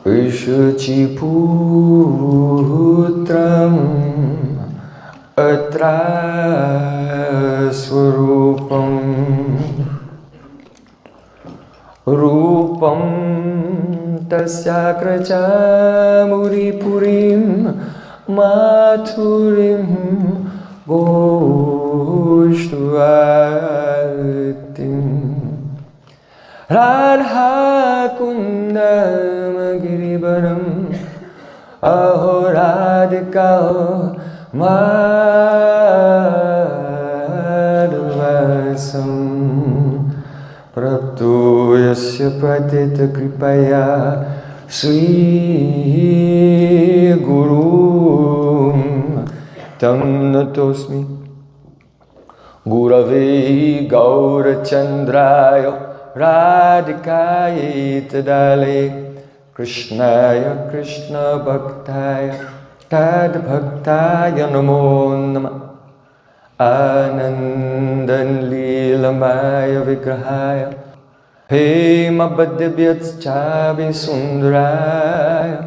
Vishachiputram atra swarupam rupam tasyakracha muripurim mathurim goshtuvatim Radha-kundam giribaram ahoradika madhvasam prapto yasya patita kripaya sri gurum tam natosmi gurave gaurachandraya Radhikaya tadale Krishnaya Krishna Bhaktaya Tad Bhaktaya Namo Nama Anandan Leelamaya Vigrahaya Hema Bhadyabhyat Chabi Sundaraya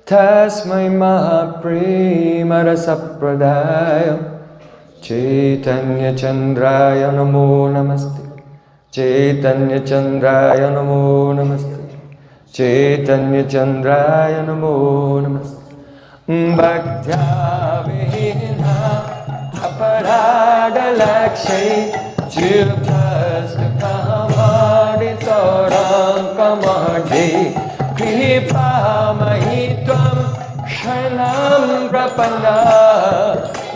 Tasmai Mahaprema Rasapradaya Chaitanya Chandraya Namo Namaste Chaitanya Chandraya Namo Namaste Chaitanya Chandraya Namo Namaste Bhaktya Vihina Aparada Lakshay Chirpasta Kamaditoram Kamadhi Kripa Mahitvam Shanam Prapanda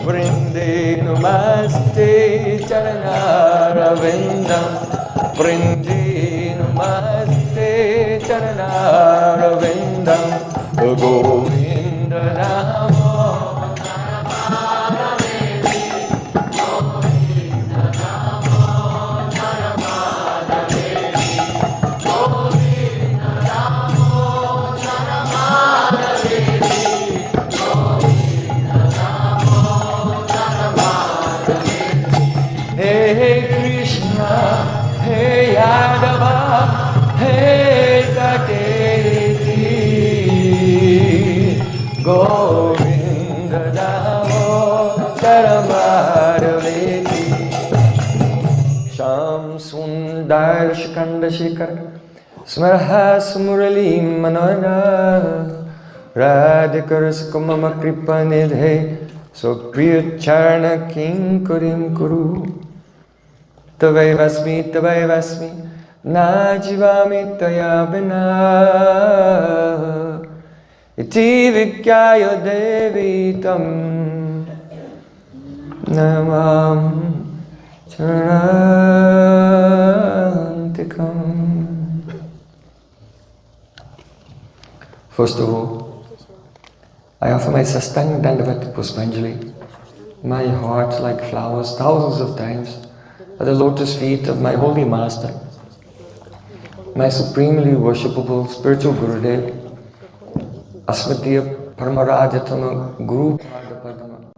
Vrinde Namaste Charanaravinda Vrinde Namaste Charanaravinda Govinda Namo Hey Krishna, Hey Yadava, Hey Saketi, Govinda Namo Charamadaveti, Sham Sundar Shikanda Shikar, Smarha Smurali Manana, Radhikaras Kumama Kripa Nidhe, So Priya Charna King Kurim Kuru. Tavai vasmi, na jivami taya bina. Iti vikyaya devi tam namam charantikam. First of all, I offer my sastang dandavati puspanjali, my heart like flowers thousands of times, at the lotus feet of my holy master, my supremely worshipable spiritual Gurudev, Asmatiya Paramarajatama Guru Padapadama,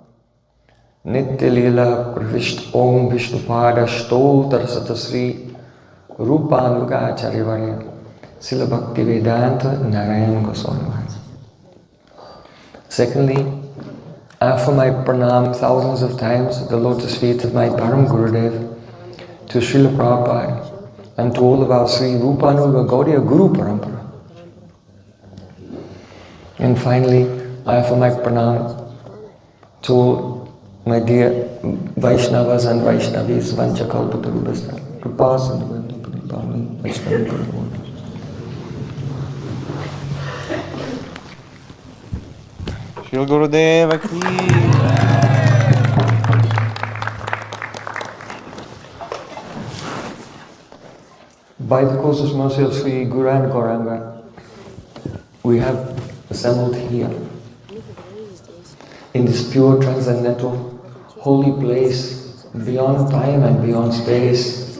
Nitya Leela Pravishta Om Vishnupada Shtol Tarasata Rupanuga Acharyavarya, Sila Bhakti Vedanta Narayan Goswami Maharaj. Secondly, I offer my pranam thousands of times at the lotus feet of my Param Gurudev, to Srila Prabhupada, and to all of our Sri Rupanuga Gaudiya Guru Parampara. And finally, I offer my pranam to my dear Vaishnavas and Vaishnavis, Vanchakalpatarubhasya, Kripasana, Vaishnavi Guru. Shri Gurudeva Ki. By the causeless mercy of Sri Guru and Gauranga, we have assembled here, in this pure transcendental holy place, beyond time and beyond space,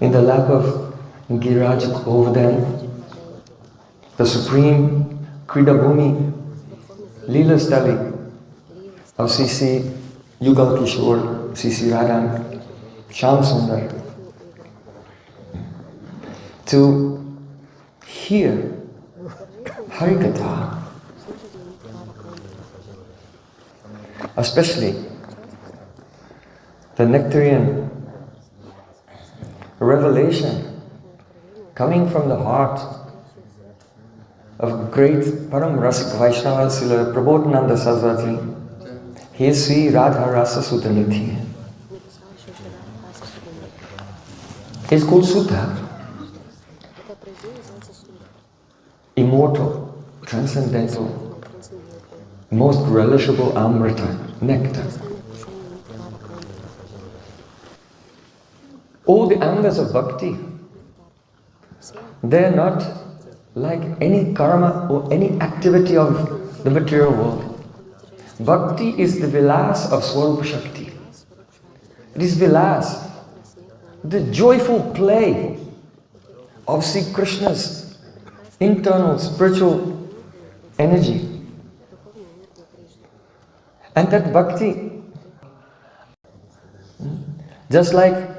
in the lap of Giraj Govardhan, the supreme Krida Bhumi, Leela Stali of C.C. Yugal Kishore, C.C. Radhan, Shyam Sundar, to hear Harikatha, especially the nectarian revelation coming from the heart of great Param Rasik Vaishnava Srila Prabodhananda Saraswati. He is Sri Radha-rasa-sudha-nidhi. He is called Sudha, immortal, transcendental, most relishable amrita, nectar. All the angas of bhakti, they are not like any karma or any activity of the material world. Bhakti is the vilas of Swarupa Shakti. It is vilas, the joyful play of Sri Krishna's internal spiritual energy. And that bhakti, just like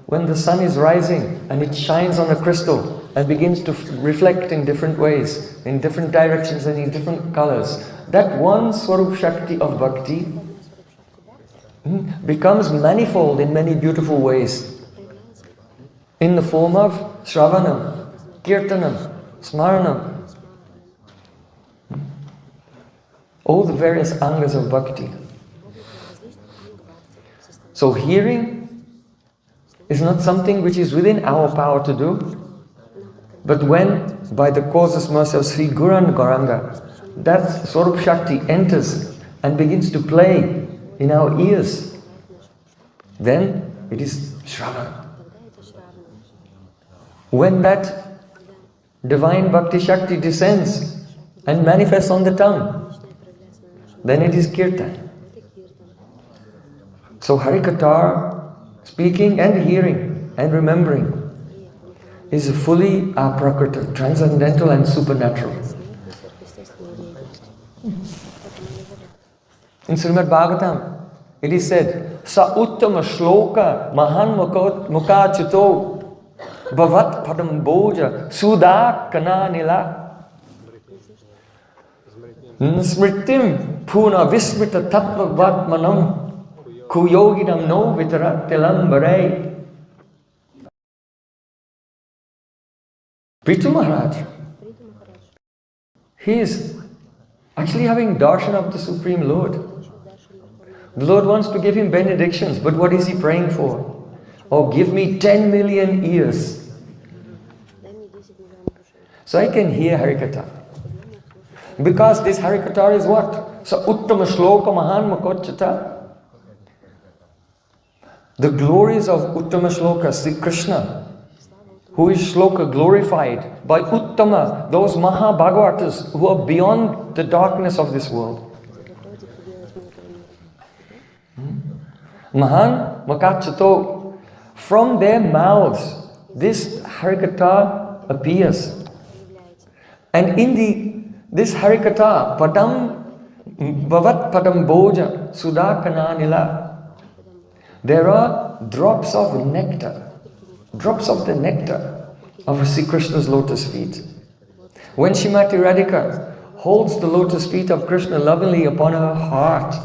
when the sun is rising and it shines on a crystal and begins to reflect in different ways, in different directions and in different colors, that one Swarup Shakti of bhakti becomes manifold in many beautiful ways, in the form of Shravanam, Kirtanam, Smaranam, all the various angas of bhakti. So hearing is not something which is within our power to do, but when, by the causeless mercy of Sri Guran Gauranga, that Swarup Shakti enters and begins to play in our ears, then it is Shravana. When that divine Bhakti Shakti descends and manifests on the tongue, then it is Kirtan. So Harikatha, speaking and hearing and remembering, is fully aprakrita, transcendental and supernatural. In Srimad Bhagavatam, it is said, Sa uttama shloka mahan mukachito bhavat padam boja sudha kananila smritim puna vismrita tattva vatmanam kuyoginam no vitaratilam bare. Prithu Maharaj, he is actually having darshan of the Supreme Lord. The Lord wants to give him benedictions, but what is he praying for? Oh, give me 10 million ears, so I can hear Harikatha. Because this Harikatha is what? Sa uttama shloka mahan makochata. The glories of Uttama Shloka, Sri Krishna, who is Shloka glorified by Uttama, those Maha Bhagavatas who are beyond the darkness of this world. Mahan Makachato, from their mouths this Harikatha appears. And in this Harikatha, Padam Bhavat Padam Boja Sudha Kananila, there are drops of nectar, drops of the nectar of Sri Krishna's lotus feet. When Srimati Radhika holds the lotus feet of Krishna lovingly upon her heart,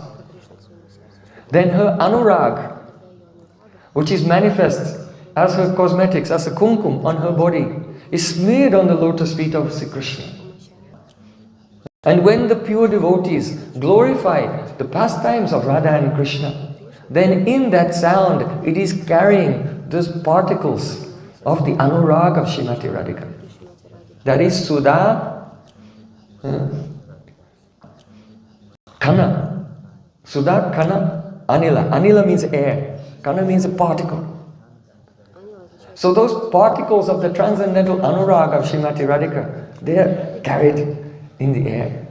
then her anurag, which is manifest as her cosmetics, as a kumkum on her body, is smeared on the lotus feet of Sri Krishna. And when the pure devotees glorify the pastimes of Radha and Krishna, then in that sound it is carrying those particles of the anurag of Srimati Radhika. That is Sudha Kana. Sudha Kana Anila. Anila means air. Kana means a particle. So those particles of the transcendental anurag of Srimati Radhika, they are carried in the air.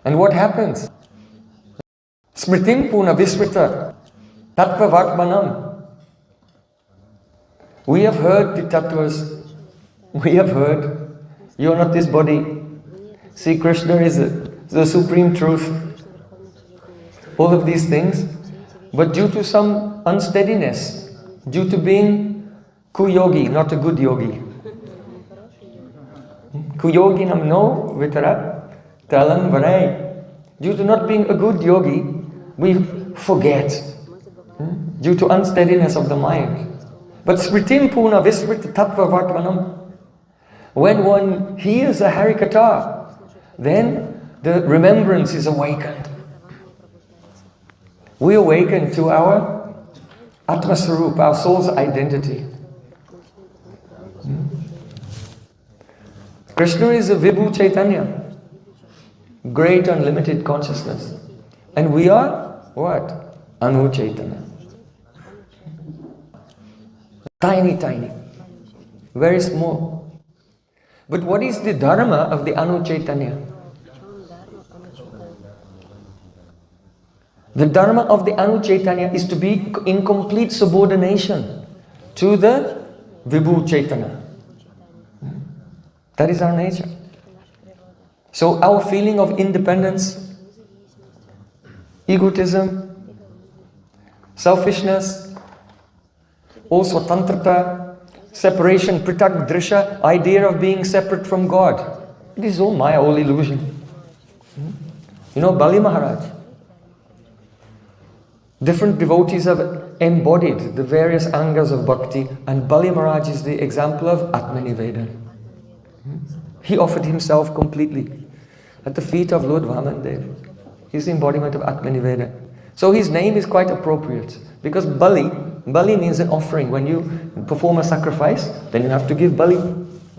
And what happens? Smritim puna vismrita tattva vartmanam. We have heard the tattvas. We have heard, you are not this body. See, Krishna is the supreme truth. All of these things. But due to some unsteadiness, due to being kuyogi, not a good yogi. Kuyoginam no vitara talam varai. Due to not being a good yogi, we forget. Due to unsteadiness of the mind. But smritim puna vismrita tattva vartmanam. When one hears a Harikatha, then the remembrance is awakened. We awaken to our Atma Sarup, our soul's identity. Krishna is a Vibhu Chaitanya, great unlimited consciousness. And we are what? Anu Chaitanya. Tiny, tiny. Very small. But what is the dharma of the Anu Chaitanya? The dharma of the Anu Chaitanya is to be in complete subordination to the Vibhu Chaitanya. That is our nature. So our feeling of independence, egotism, selfishness, also tantrata, separation, pritak drisha, idea of being separate from God. It is all Maya, all illusion. You know, Bali Maharaj. Different devotees have embodied the various angas of bhakti, and Bali Maharaj is the example of Atmanivedan. He offered himself completely at the feet of Lord Vamandev. He's the embodiment of Atmanivedan. So his name is quite appropriate, because Bali means an offering. When you perform a sacrifice, then you have to give Bali.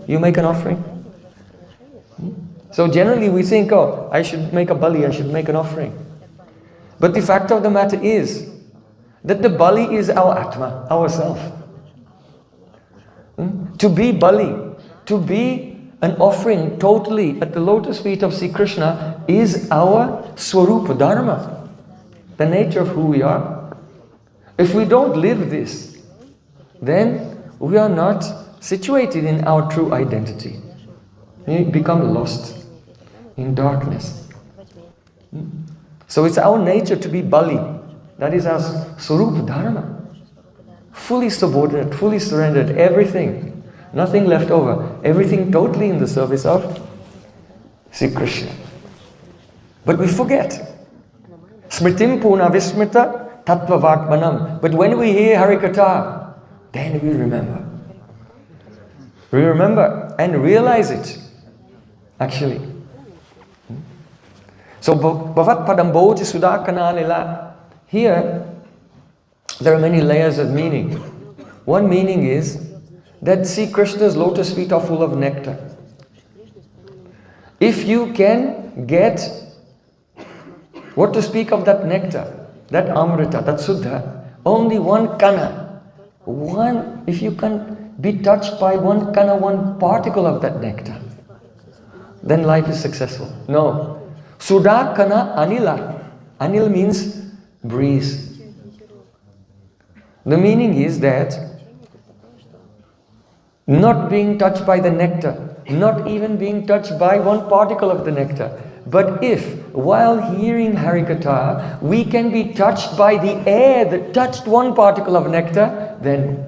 You make an offering. So generally we think, oh, I should make a Bali, I should make an offering. But the fact of the matter is that the Bali is our Atma, ourself. To be Bali, to be an offering totally at the lotus feet of Sri Krishna is our Swarupa Dharma, the nature of who we are. If we don't live this, then we are not situated in our true identity. We become lost in darkness. So it's our nature to be Bali. That is our Swarupa Dharma. Fully subordinate, fully surrendered, everything. Nothing left over. Everything totally in the service of Sri Krishna. But we forget. Smritim puna vismrita tattva vartmanam. But when we hear Harikatha, then we remember. We remember and realize it. Actually. So, bhavat padam bhoji sudha-kanalila. Here, there are many layers of meaning. One meaning is that Sri Krishna's lotus feet are full of nectar. If you can get, what to speak of that nectar, that amrita, that suddha, only one kana, if you can be touched by one kana, one particle of that nectar, then life is successful. No. Sudha kana anila. Anil means breeze. The meaning is that not being touched by the nectar, not even being touched by one particle of the nectar. But if, while hearing Harikatha, we can be touched by the air that touched one particle of nectar, then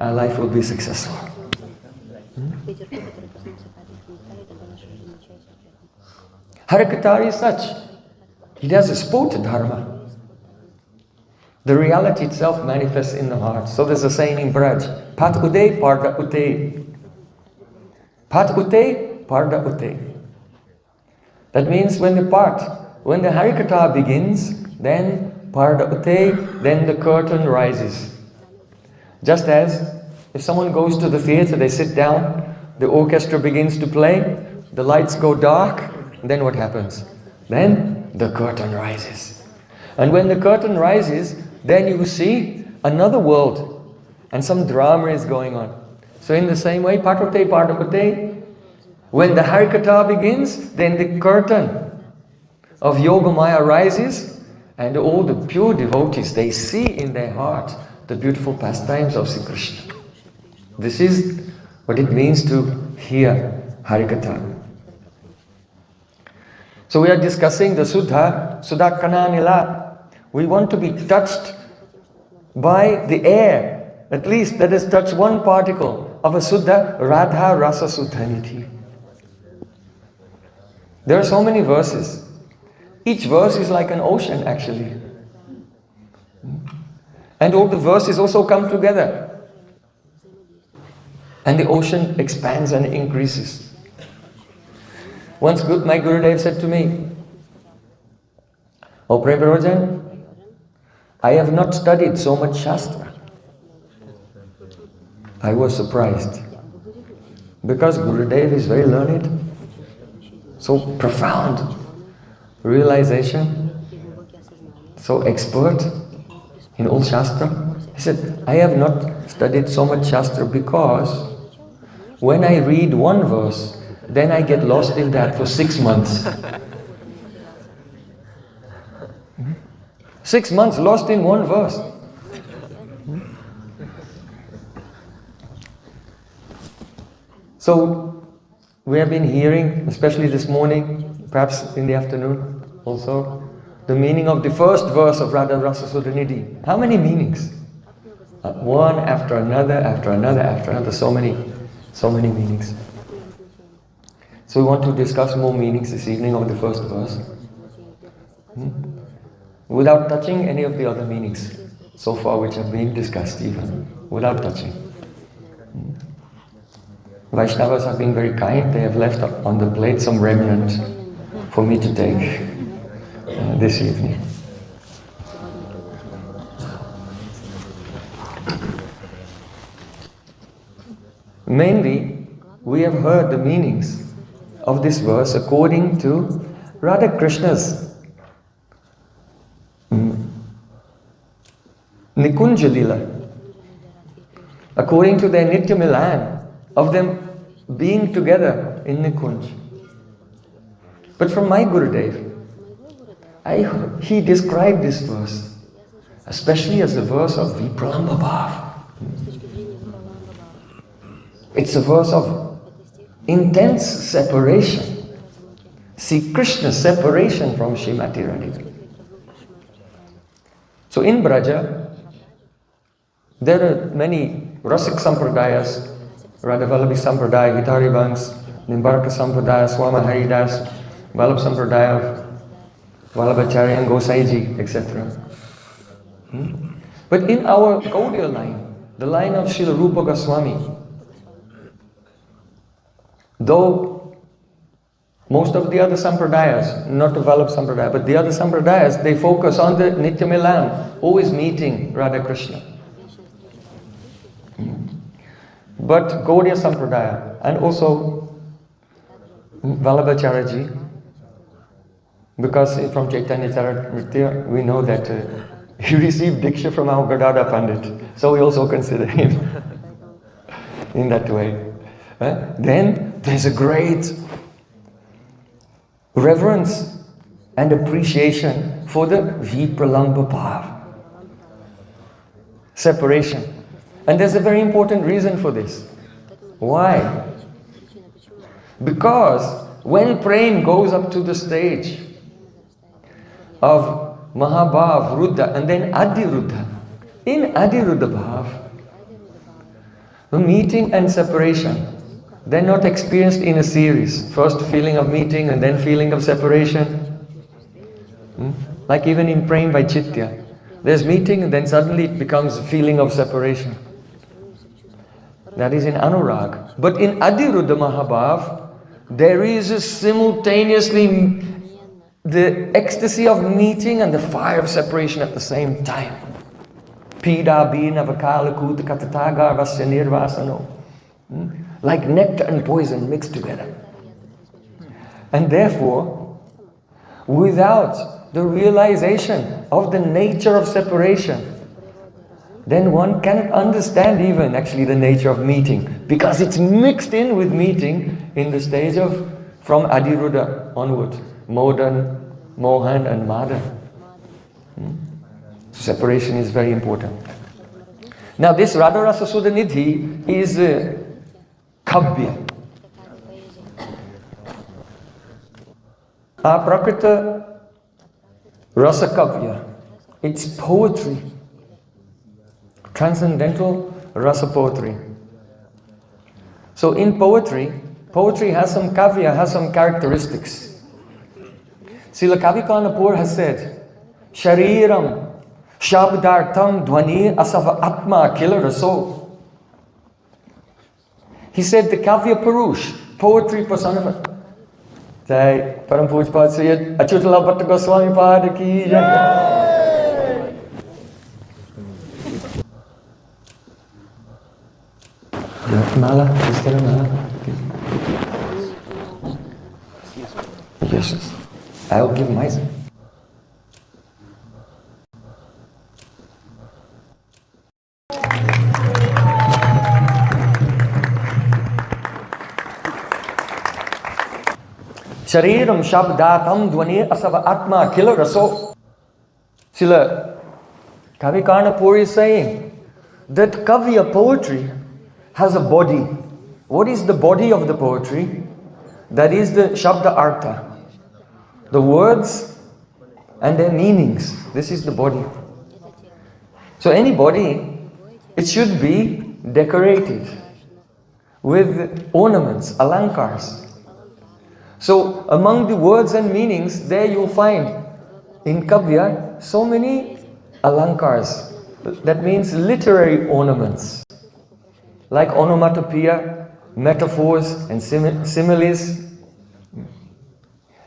our life will be successful. Harikatha is such. It has a spota dharma. The reality itself manifests in the heart. So there's a saying in Braj, Pat ude parda ute. Pat ute parda ute. That means when the Harikatha begins, then parda ute, then the curtain rises. Just as if someone goes to the theater, they sit down, the orchestra begins to play, the lights go dark, then what happens? Then the curtain rises. And when the curtain rises, then you see another world, and some drama is going on. So in the same way, Patote Padapate, when the Harikatha begins, then the curtain of Yogamaya rises, and all the pure devotees, they see in their heart the beautiful pastimes of Sri Krishna. This is what it means to hear Harikatha. So we are discussing the Sudha-kana Nila. We want to be touched by the air, at least that has touched one particle of a Suddha, Radha-rasa-sudha-nidhi. There are so many verses. Each verse is like an ocean actually. And all the verses also come together. And the ocean expands and increases. Once my Gurudev said to me, "Oh Prem Prayojan, I have not studied so much Shastra." I was surprised. Because Gurudev is very learned, so profound realization, so expert in all Shastra. He said, "I have not studied so much Shastra because when I read one verse, then I get lost in that for 6 months." 6 months lost in one verse. So we have been hearing, especially this morning, perhaps in the afternoon also, the meaning of the first verse of Radha-rasa-sudha-nidhi. How many meanings? One after another, after another, after another, so many meanings. So we want to discuss more meanings this evening of the first verse, without touching any of the other meanings so far which have been discussed, even without touching. Vaishnavas have been very kind. They have left on the plate some remnant for me to take this evening. Mainly, we have heard the meanings of this verse according to Radha Krishna's Nikunja Lila, according to their Nitya Milan, of them being together in Nikunj. But from my Gurudev, he described this verse, especially as the verse of Vipralamba Bhav. It's a verse of intense separation. See Krishna's separation from Srimati Radhika. So in Braja, there are many Rasik Sampradayas, Radha-Vallabhi Sampradaya, Gitari Vangs, Nimbarka Sampradaya, Swama Haridas, Vallabh Sampradaya, Vallabhacharya and Gosaiji, etc. But in our Gaudiya line, the line of Srila Rupa Goswami, though most of the other Sampradayas, not the Vallabh Sampradaya, but the other Sampradayas, they focus on the Nitya Milan, always meeting Radha Krishna. But Gaudiya Sampradaya and also Vallabhacharya, because from Chaitanya Charitamrita we know that he received Diksha from our Gadada Pandit, so we also consider him in that way. Then there's a great reverence and appreciation for the Vipralamba Bhav, separation. And there's a very important reason for this. Why? Because when Prem goes up to the stage of Mahabhav, Ruddha, and then Adi-Ruddha, in Adi-Ruddha Bhav, the meeting and separation, they're not experienced in a series. First feeling of meeting and then feeling of separation. Like even in Prem by Chitya, there's meeting and then suddenly it becomes a feeling of separation. That is in Anurag. But in Adi-Ruddha Mahabhav, there is a simultaneously the ecstasy of meeting and the fire of separation at the same time. Bheda-abheda-tattva katataga nirvasano. Like nectar and poison mixed together. And therefore, without the realization of the nature of separation, then one cannot understand even actually the nature of meeting, because it's mixed in with meeting in the stage of from Adiruddha onward, Modan, Mohan and Madan. Separation is very important. Now this Radha-rasa-sudha-nidhi is kavya. Aprakrita rasa kavya. It's poetry. Transcendental rasa poetry. So in poetry has some kavya, has some characteristics. Srila Kavikarnapur has said, Shariram Shabdartam Dhvani Asava Atma Kila Raso. He said the Kavya Purush, poetry personified. Jai Param Pujpad Sri Achyutala Bhatta Goswami Pada Ki Jai. Mala, is there a mala? Yes, I'll give myself. Shariram Shabdatam Dhvani Asava Atma Kila Raso. Srila Kavikarnapur is saying that Kavya poetry has a body. What is the body of the poetry? That is the Shabda Artha. The words and their meanings. This is the body. So any body, it should be decorated with ornaments, alankars. So among the words and meanings, there you'll find in Kavya so many alankars. That means literary ornaments, like onomatopoeia, metaphors and similes.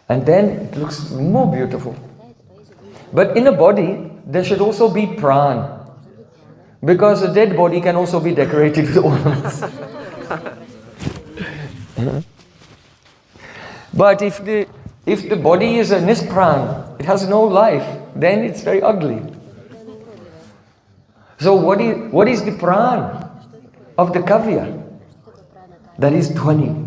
And then it looks more beautiful. But in a body, there should also be pran, because a dead body can also be decorated with ornaments. But if the body is a nispran, it has no life, then it's very ugly. So what is the pran of the kavya? That is dhvani.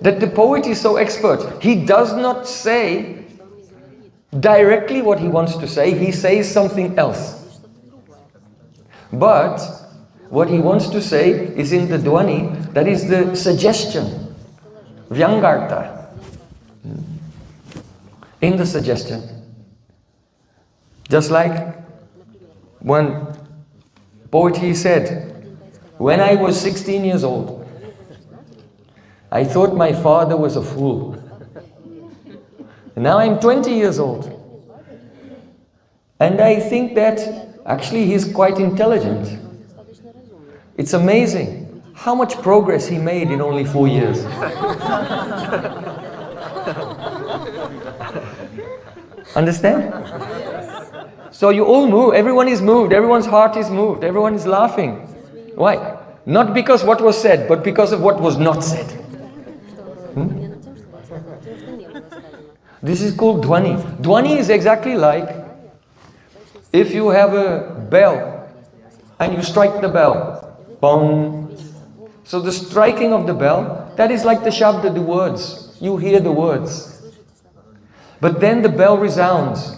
That the poet is so expert, he does not say directly what he wants to say, he says something else. But what he wants to say is in the dhvani, that is the suggestion. Vyangartha. In the suggestion. Just like one poet, he said, when I was 16 years old, I thought my father was a fool. And now I'm 20 years old. And I think that actually he's quite intelligent. It's amazing how much progress he made in only 4 years. Understand? So you all move, everyone is moved, everyone's heart is moved, everyone is laughing. Why? Not because what was said, but because of what was not said. This is called dhvani. Dhvani is exactly like if you have a bell and you strike the bell. Bong. So the striking of the bell, that is like the shabda, the words. You hear the words. But then the bell resounds.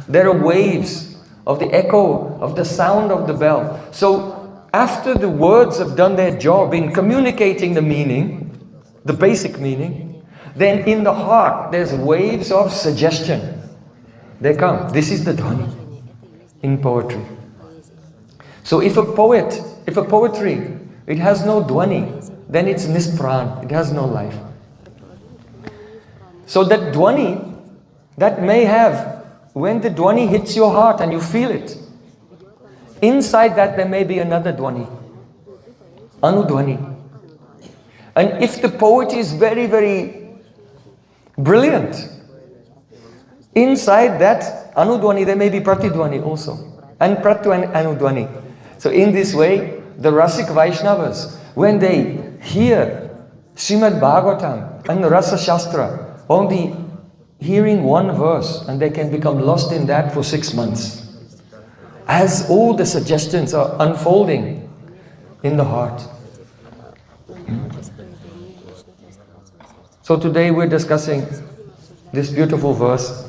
There are waves of the echo of the sound of the bell. So after the words have done their job in communicating the meaning, the basic meaning, then in the heart there's waves of suggestion. They come. This is the dhvani in poetry. So if a poetry, it has no dhvani, then it's nispran, it has no life. So that dhvani, that may have, when the dhvani hits your heart and you feel it, inside that there may be another dhvani, anudhvani. And if the poet is very, very brilliant, inside that anudhvani there may be pratidhvani also, and pratu and anudhvani. So in this way, the Rasik Vaishnavas, when they hear Srimad Bhagavatam and the Rasa Shastra on the hearing one verse and they can become lost in that for 6 months. As all the suggestions are unfolding in the heart. So today we're discussing this beautiful verse.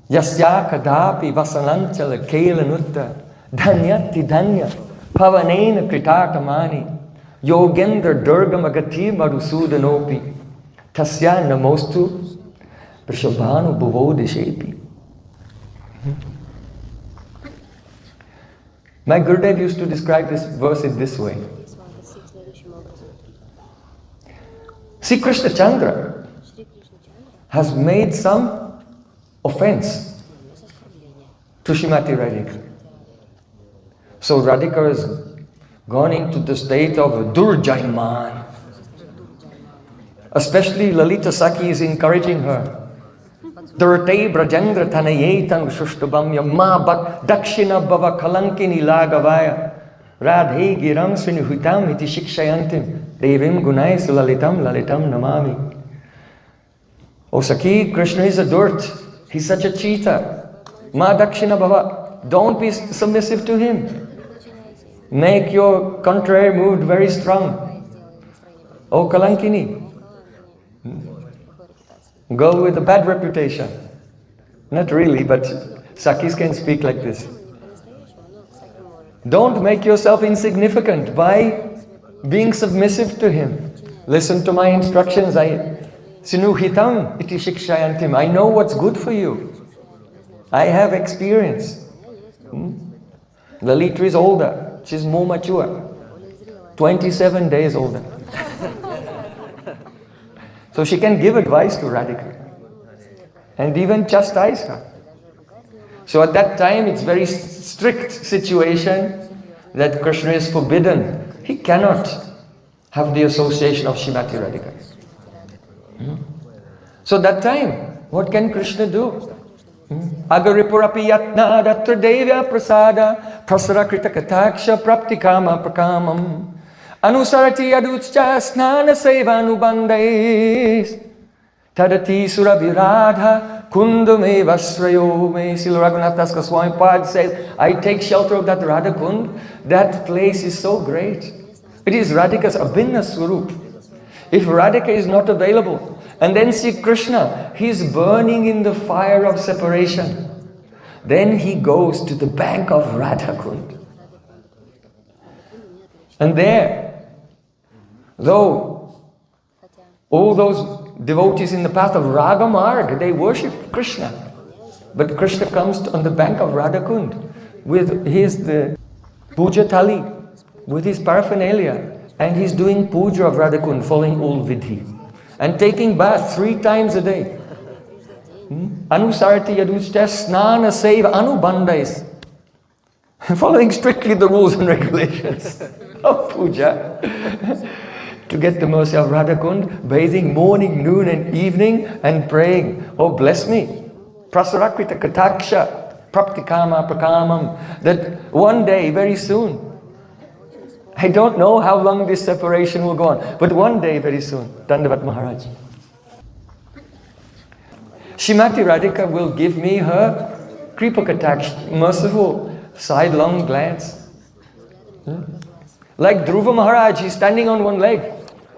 Yasya kadapi vasananchala kelanutta dhanyati dhanya pavanena kritatamani yogendra durgamagati madhusudanopi tasya namostu prishabhanu bhuvodishepi. My Gurudev used to describe this verse in this way. See, Krishna Chandra has made some offense to Srimati Radhika. So Radhika has gone into the state of Durjaiman. Especially Lalita Sakhi is encouraging her. Durte Brajendra Tanayetan Shushtabamya Ma Bak Dakshina Bhava Kalankini Lagavaya Radhe Giram Srinuhitam Iti Shikshayantim Devim Gunais Lalitam Lalitam Namami. Oh Sakhi, Krishna is a dirt. He's such a cheater. Ma Dakshina Bhava. Don't be submissive to him. Make your contrary mood very strong. Oh Kalankini. Girl with a bad reputation. Not really, but Sakhis can speak like this. Don't make yourself insignificant by being submissive to him. Listen to my instructions. Sinuhitam iti shikshayantim. I know what's good for you. I have experience. Lalita is older. She's more mature. 27 days older. So she can give advice to Radhika and even chastise her. So at that time it's very strict situation that Krishna is forbidden. He cannot have the association of Srimati Radhika. So that time, what can Krishna do? Agaripurapi yatna datra devya prasada prasara krita kataksha praptikama prakamam Anusarati aduchcha snana sevanubandais Tadati surabhiradha kundume vasrayo me. Srila Raghunath Das Goswami Pad says, I take shelter of that Radha Kund. That place is so great. It is Radhika's abhinna swarup. If Radhika is not available, and then see Krishna, he's burning in the fire of separation. Then he goes to the bank of Radha Kund. And there, though all those devotees in the path of Raga Marg, they worship Krishna. But Krishna comes on the bank of Radha Kund with the puja thali, with his paraphernalia, and he's doing puja of Radha Kund, following all vidhi, and taking bath 3 times a day. Anusarti yadushta snana seva anubandais, following strictly the rules and regulations of puja. To get the mercy of Radha Kund, bathing morning, noon and evening and praying, oh bless me, prasarakrita kataksha, praptikama prakamam, that one day, very soon, I don't know how long this separation will go on, but one day, very soon, Dandavat Maharaj, Srimati Radhika will give me her kripa kataksh, merciful sidelong glance. Like Dhruva Maharaj, he's standing on one leg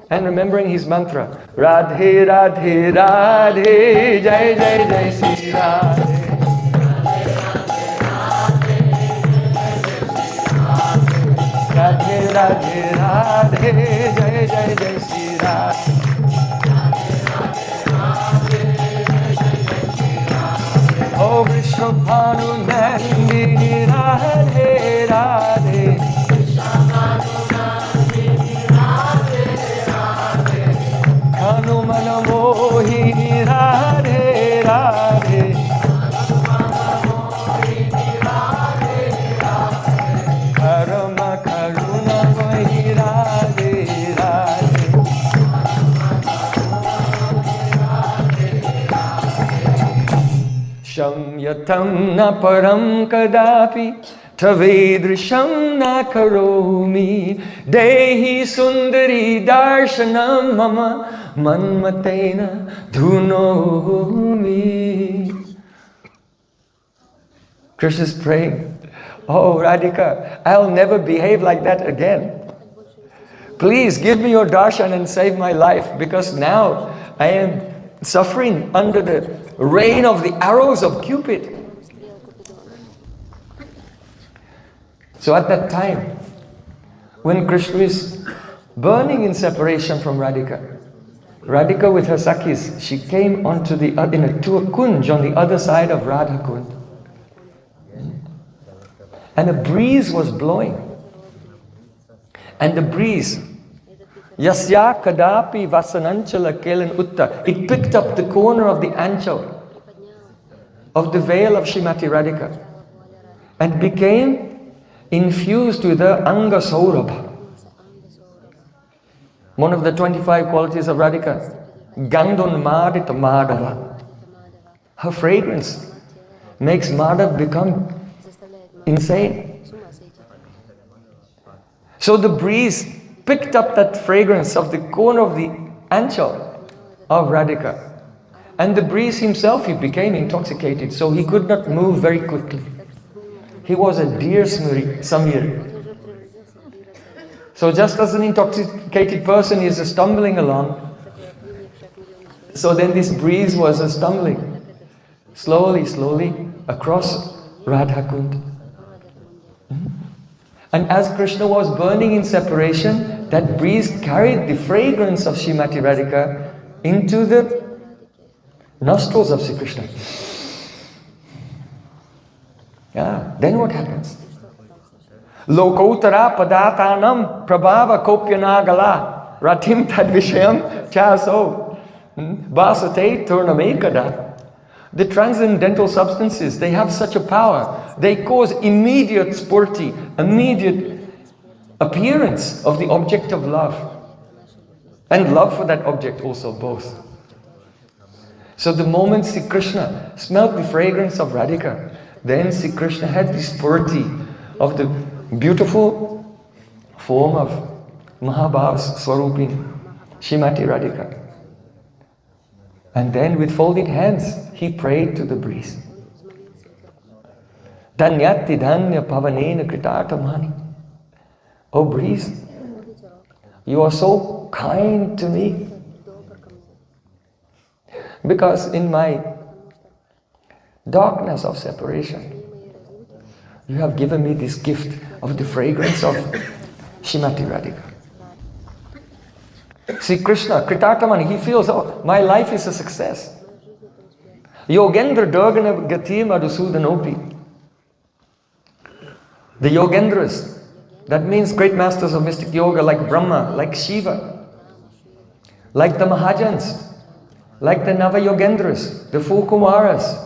and remembering his mantra. Radhe, Radhe, Radhe, Jai, Jai, Jai, Sri Radhe. Radhe, Radhe, Radhe, Jai, Jai, Jai, Sri Radhe. Oh, Vishwabhanu Nandini, Radhe, Radhe. Hanumana Mohini, Radhe, Radhe. Karama Karuna Mohi, Radhe, Radhe. Shamyat Tvaittam na param kadapi Tavedrisham na karomi Dehi sundari darshanam mama Manmatena dhunomi. Krishna's praying, oh Radhika, I'll never behave like that again. Please give me your darshan and save my life, because now I am suffering under the rain of the arrows of Cupid. So at that time, when Krishna is burning in separation from Radhika, Radhika with her Sakhis, she came onto to a kunj on the other side of Radha Kund. And a breeze was blowing. And the breeze, Yasya Kadapi Vasananchala Kelan Utta, it picked up the corner of the anchal of the veil of Srimati Radhika and became infused with the Anga Saurabha. One of the 25 qualities of Radhika, Gandhun Madita Madhava. Her fragrance makes Madhav become insane. So the breeze picked up that fragrance of the corner of the anchal of Radhika. And the breeze himself, he became intoxicated, so he could not move very quickly. He was a deer samir. So just as an intoxicated person is stumbling along, so then this breeze was stumbling slowly, slowly across Radha Kund. And as Krishna was burning in separation, that breeze carried the fragrance of Srimati Radhika into the nostrils of Sri Krishna. Yeah, then what happens? Lokotara padatanam prabhava kopyanagala ratim tadvishayam chaso basate turnamekada. The transcendental substances, they have such a power. They cause immediate spurti, immediate appearance of the object of love. And love for that object also, both. So the moment Sri Krishna smelled the fragrance of Radhika, then Sri Krishna had this spurti of the beautiful form of Mahabhav's Swarupini, Srimati Radhika. And then with folded hands, he prayed to the breeze. Dhanyati dhanya pavanena kritartamani. Oh breeze, you are so kind to me. Because in my darkness of separation, you have given me this gift of the fragrance of Srimati Radhika. See Krishna, Kritartamani, he feels, oh, my life is a success. Yogendra Durgana Gati Madhusudanopi. The Yogendras, that means great masters of mystic yoga like Brahma, like Shiva, like the Mahajans, like the Nava Yogendras, the 4 Kumaras,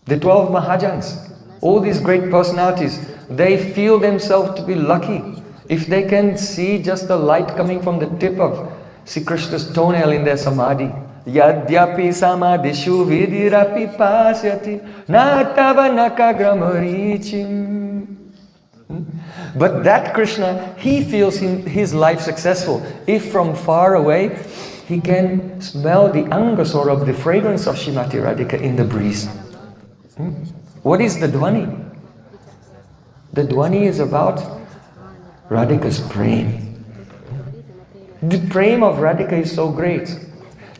the 12 Mahajans, all these great personalities, they feel themselves to be lucky if they can see just the light coming from the tip of Sri Krishna's toenail in their samadhi. Yadyapi samadhishu vidirapi pasyati natava nakagramaricim. But that Krishna, he feels his life successful if from far away he can smell the angasor of the fragrance of Srimati Radhika in the breeze. What is the dhvani? The dhvani is about Radhika's prem. The prem of Radhika is so great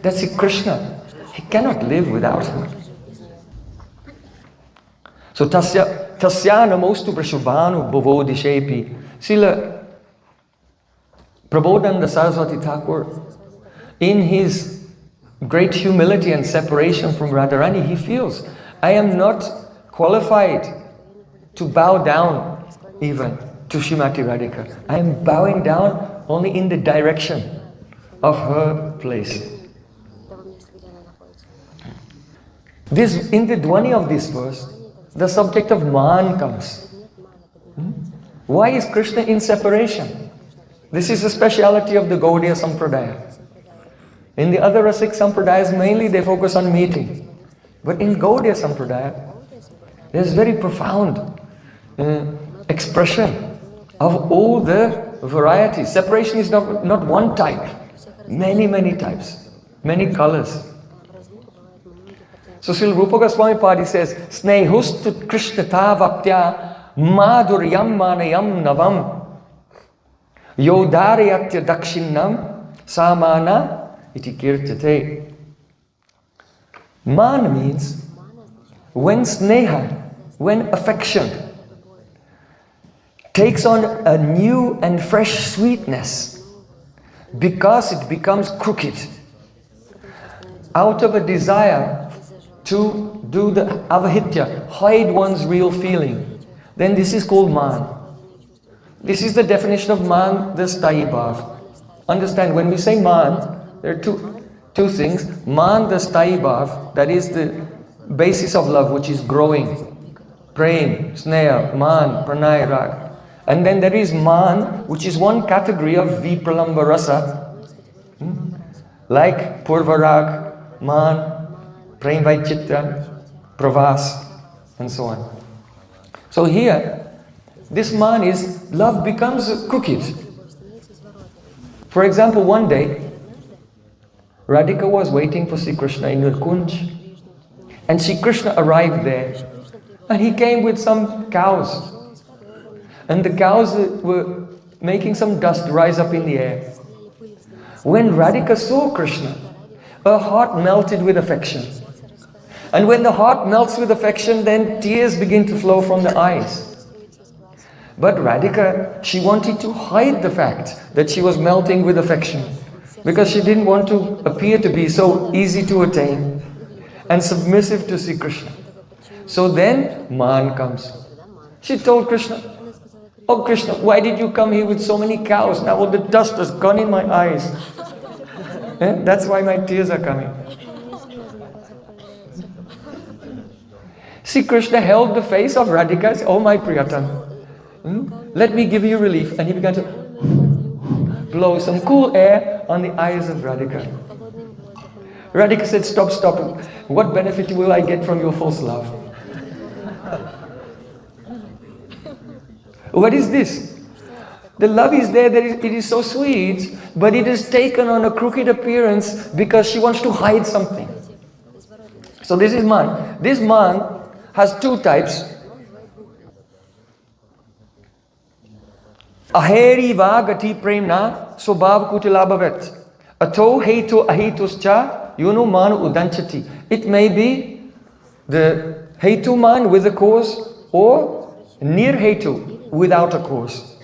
that Sri Krishna, he cannot live without her. So tasya namostu prashubhanu bhavodishepi. Srila Prabodhananda Saraswati Thakur, in his great humility and separation from Radharani, he feels, I am not qualified to bow down even to Srimati Radhika. I am bowing down only in the direction of her place. This, in the dhvani of this verse, the subject of man comes. Why is Krishna in separation? This is a speciality of the Gaudiya Sampradaya. In the other Rasik Sampradayas, mainly they focus on meeting. But in Gaudiya Sampradaya, there's very profound expression of all the varieties. Separation is not one type, many types, many colors. So Srila Rupa Goswami Padi says, Snehustu Krishnata Vaktya Madhuryam Manayam Navam Yodarayatya Dakshinam Samana Iti Kirtate. Man means when sneha, when affection takes on a new and fresh sweetness because it becomes crooked out of a desire to do the avahitya, hide one's real feeling, then this is called man. This is the definition of man, the sthayi bhav. Understand, when we say man, there are two things. Man, the sthayi bhav, that is the basis of love, which is growing. Prem, sneha, man, pranay, rag. And then there is man, which is one category of vipralamba rasa, like purvarag, man, prem vaichitra, pravas, and so on. So here, this man is, love becomes crooked. For example, one day, Radhika was waiting for Sri Krishna in Kunj, and Sri Krishna arrived there, and he came with some cows. And the cows were making some dust rise up in the air. When Radhika saw Krishna, her heart melted with affection. And when the heart melts with affection, then tears begin to flow from the eyes. But Radhika, she wanted to hide the fact that she was melting with affection, because she didn't want to appear to be so easy to attain and submissive to Sri Krishna. So then man comes. She told Krishna, "Oh Krishna, why did you come here with so many cows? Now all the dust has gone in my eyes. That's why my tears are coming." Sri Krishna held the face of Radhika and said, "Oh my Priyatama, let me give you relief." And he began to blow some cool air on the eyes of Radhika. Radhika said, "Stop. What benefit will I get from your false love?" What is this? The love is there, it is so sweet, but it is taken on a crooked appearance because she wants to hide something. So this is man. This man has two types. Aheri vagati premna sobhav kutilabhavet. Ato hetu ahetuscha yuno man udanchati. It may be the hetu man with a cause, or nir hetu, without a cause.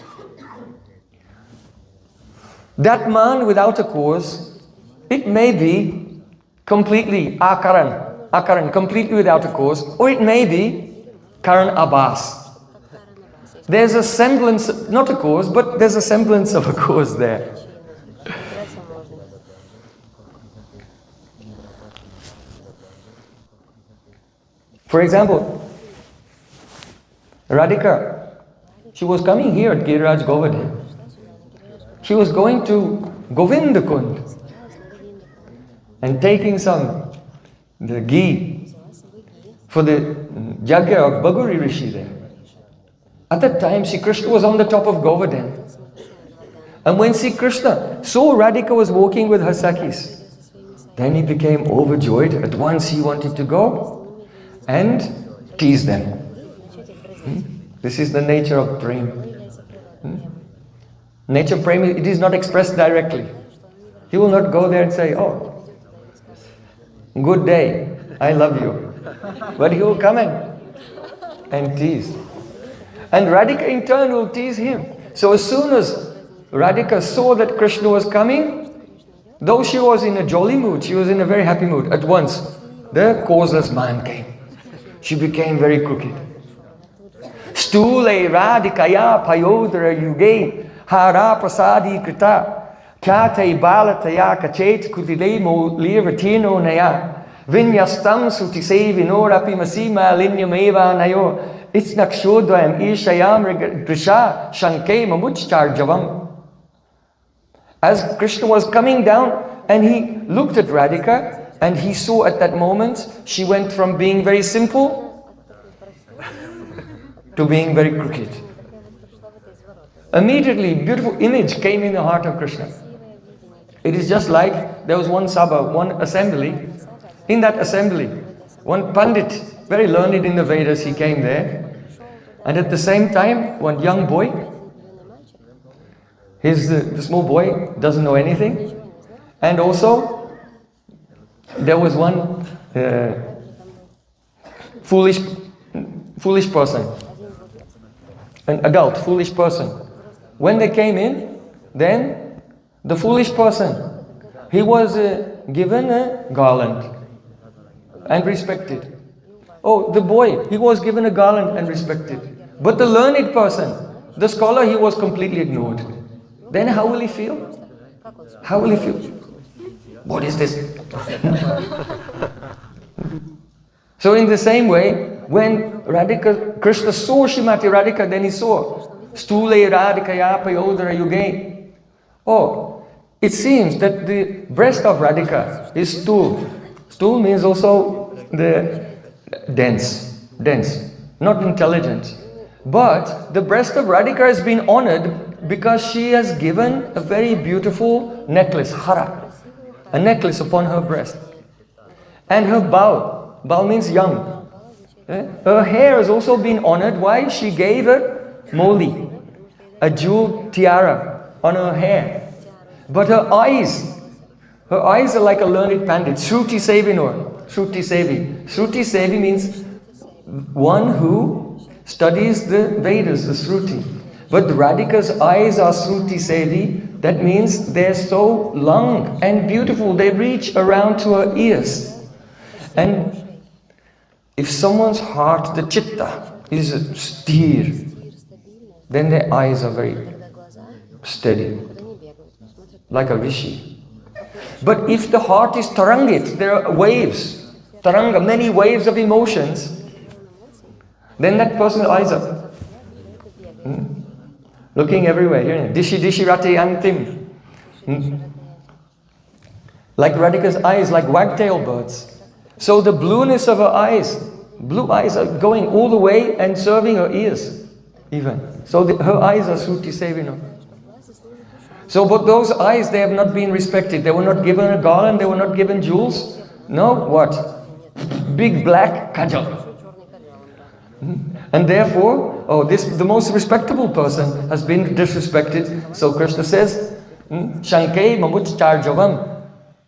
That man without a cause, it may be completely akaran, completely without a cause, or it may be karan abhas. There's a semblance, not a cause, but there's a semblance of a cause there. For example, Radhika, she was coming here at Giriraj Govardhan. She was going to Govinda Kund and taking the ghee for the yajna of Bhaguri Rishi there. At that time, Sri Krishna was on the top of Govardhan. And when Sri Krishna saw Radhika was walking with her Sakhis, then he became overjoyed. At once he wanted to go and tease them. This is the nature of Prem. Nature of Prem, it is not expressed directly. He will not go there and say, "Oh, good day, I love you." But he will come and tease. And Radhika in turn will tease him. So as soon as Radhika saw that Krishna was coming, though she was in a jolly mood, she was in a very happy mood, at once the causeless man came. She became very crooked. Stule Radhikaya payodara yuge hara prasadi krita kyate balataya kachet kutilemo liratino naya vinyastam sutise vinorapi masima linyameva nayo itsnakshodvayam ishayam grisha shanke mamuchchar javam. As Krishna was coming down and he looked at Radhika, And he saw at that moment, she went from being very simple to being very crooked. Immediately, beautiful image came in the heart of Krishna. It is just like there was one sabha, one assembly. In that assembly, one Pandit, very learned in the Vedas, he came there. And at the same time, one young boy, the small boy doesn't know anything. And also, there was one foolish person, an adult, foolish person. When they came in, then the foolish person, he was given a garland and respected. Oh, the boy, he was given a garland and respected. But the learned person, the scholar, he was completely ignored. Then how will he feel? How will he feel? What is this? So in the same way, when Krishna saw Srimati Radhika, then he saw Stule Radhikaya Payodara Yuge. Oh, it seems that the breast of Radhika is stool. Stool means also the dense, not intelligent. But the breast of Radhika has been honored because she has given a very beautiful necklace, hara, a necklace upon her breast. And her bal means young. Her hair has also been honored. Why? She gave a moli, a jewel tiara on her hair. But her eyes are like a learned pandit. Shruti Sevinor, Shruti Sevi. Shruti Sevi means one who studies the Vedas, the Shruti. But Radhika's eyes are Shruti Sevi. That means they're so long and beautiful. They reach around to her ears. And if someone's heart, the chitta, is a steer, then their eyes are very steady, like a rishi. But if the heart is tarangit, there are waves, taranga, many waves of emotions, then that person's eyes are looking everywhere, hearing dishi dishi rati antim. Like Radhika's eyes, like wagtail birds. So the blueness of her eyes, blue eyes are going all the way and serving her ears even. So her eyes are Shruti Sevino. So but those eyes, they have not been respected. They were not given a garland, they were not given jewels. No, what? Big black kajal. And therefore, the most respectable person has been disrespected. So Krishna says, Shankei mamut charjavam.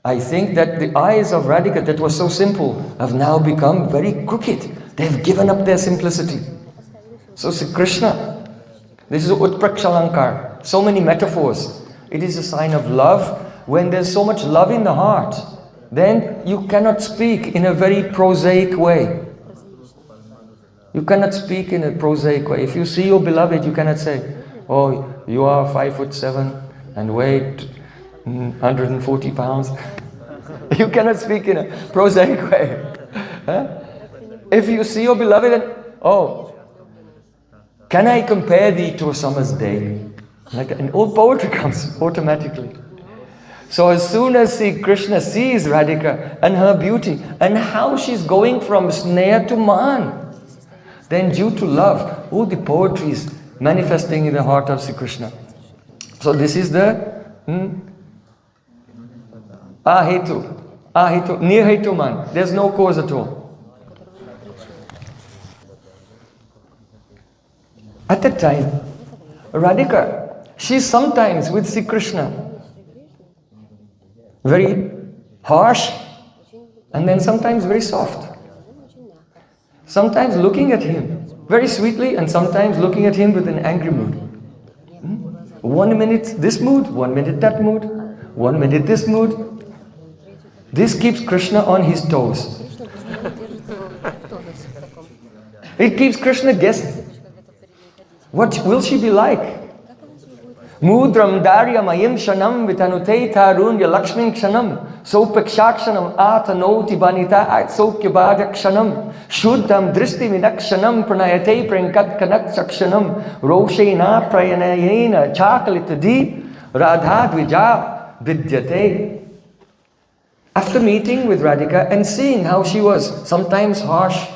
I think that the eyes of Radhika that were so simple have now become very crooked. They have given up their simplicity. So Sri Krishna, this is Utpraksalankar, so many metaphors. It is a sign of love. When there's so much love in the heart, then you cannot speak in a very prosaic way. You cannot speak in a prosaic way. If you see your beloved, you cannot say, oh, you are 5'7" and weight 140 pounds. You cannot speak in a prosaic way. If you see your beloved and, oh, can I compare thee to a summer's day? Like an old poetry comes automatically. So as soon as Krishna sees Radhika and her beauty and how she's going from sneha to man, then due to love, all the poetry is manifesting in the heart of Sri Krishna. So this is the ahetu, near hetu man. There's no cause at all. At that time, Radhika, she's sometimes with Sri Krishna very harsh and then sometimes very soft. Sometimes looking at him very sweetly and sometimes looking at him with an angry mood. 1 minute this mood, 1 minute that mood, 1 minute this mood. This keeps Krishna on his toes. It keeps Krishna guessing. What will she be like? Mudram daryamayim shanam vitanute tarunya lakshmin kshanam sopakshakshanam atanoti banita atsokyabhajakshanam shuddham dristi minakshanam pranayate prankat kanaksakshanam roshena prayanayena chakalitadi radha dvija vidyate. After meeting with Radhika and seeing how she was sometimes harsh,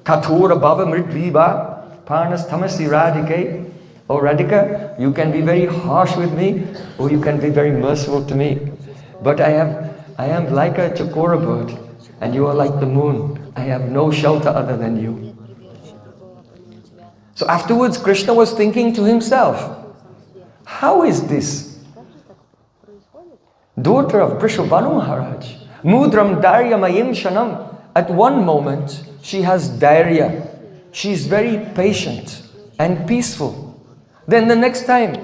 kathura bhava mridviva, parnas tamasi Radhike, oh Radhika, you can be very harsh with me, or you can be very merciful to me. But I am like a chakora bird, and you are like the moon. I have no shelter other than you. So afterwards, Krishna was thinking to himself, how is this? Daughter of Brishabhanu Maharaj, Mudram Darya Mayim Shanam. At one moment, she has Darya. She is very patient and peaceful. Then the next time,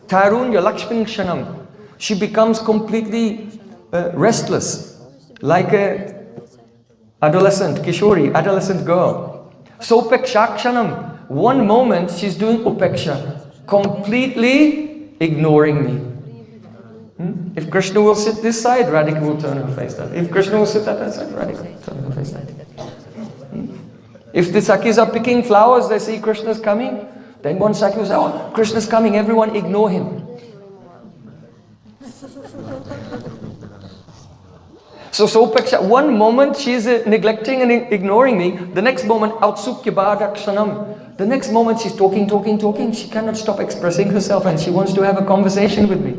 Tarunya Lakshmin Shanam, she becomes completely restless, like a adolescent, Kishori, adolescent girl. Sopekshakshanam, one moment she's doing upeksha, completely ignoring me. If Krishna will sit this side, Radhika will turn her face that. If Krishna will sit that side, Radhika will turn her face that. If the Sakhis are picking flowers, they see Krishna's coming, then one Sakhi will say, oh, Krishna's coming, everyone ignore him. So one moment she is neglecting and ignoring me, the next moment, outsukya bhadakshanam. The next moment she's talking, she cannot stop expressing herself and she wants to have a conversation with me.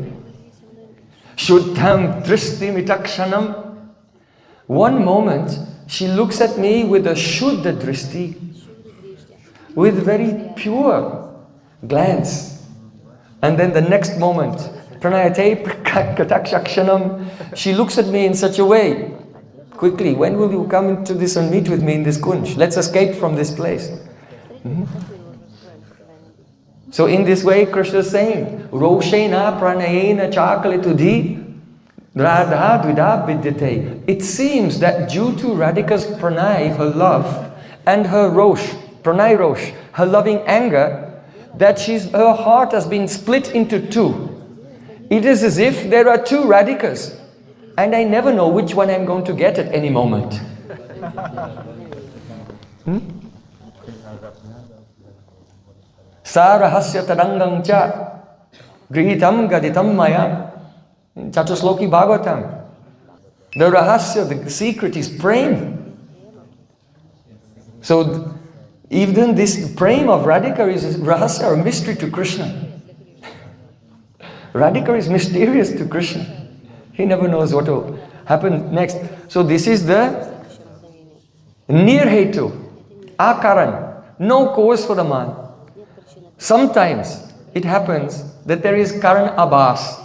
Shuddham dristi mitakshanam. One moment she looks at me with a shuddha dristi, with very pure glance. And then the next moment, pranayate katakshakshanam, she looks at me in such a way. Quickly, when will you come into this and meet with me in this kunj? Let's escape from this place. So in this way, Krishna is saying, Roshena pranayena chakaletudhi Radha-rasa-sudha-nidhi. It seems that due to Radhika's pranay, her love, and her rosh, pranay rosh, her loving anger, that her heart has been split into two. It is as if there are two Radhikas, and I never know which one I'm going to get at any moment. Sarahasya tadangang cha grihitam gaditam maya. Chatusloki Bhagavatam. The rahasya, the secret is Prem. So even this Prem of Radhika is rahasya or mystery to Krishna. Radhika is mysterious to Krishna. He never knows what will happen next. So this is the nirhetu, akaran, no cause for the man. Sometimes it happens that there is karan abhas.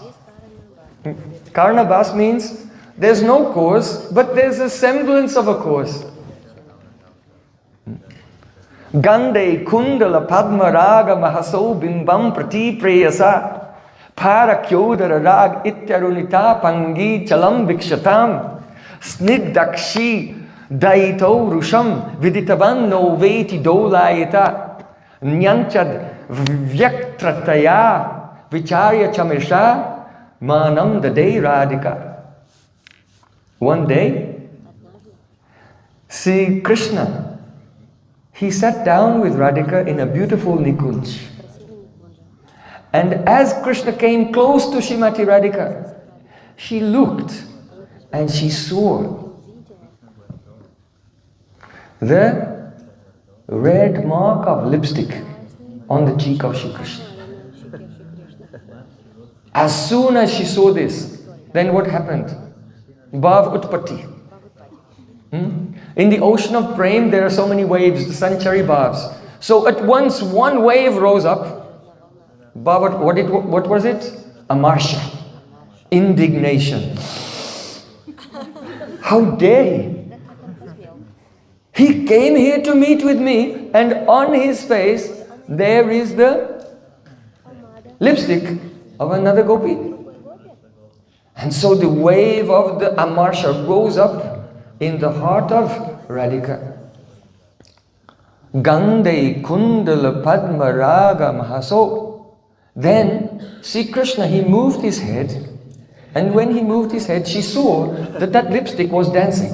Karan abhas means there's no cause, but there's a semblance of a cause. Gande kundala padma raga mahaso bimbam prati preyasa parakyodara rag ityarunita pangi chalam vikshatam snigdakshi daito rusham viditavan no veti dolayita nyanchad vyaktrataya vicharya chamisha manam dade Radhika. One day, see Krishna, he sat down with Radhika in a beautiful Nikunj. And as Krishna came close to Srimati Radhika, she looked and she saw the red mark of lipstick on the cheek of Shri Krishna. As soon as she saw this, then what happened? Bhav Utpatti. In the ocean of Prem, there are so many waves, the Sanchari Bhavs. So at once, one wave rose up. Bhav, what was it? Amarsha. Indignation. How dare he? He came here to meet with me, and on his face, there is the lipstick of another gopi. And so the wave of the Amarsha rose up in the heart of Radhika. Gande kundala padma raga mahaso. Then see Krishna, he moved his head, and when he moved his head, she saw that that lipstick was dancing.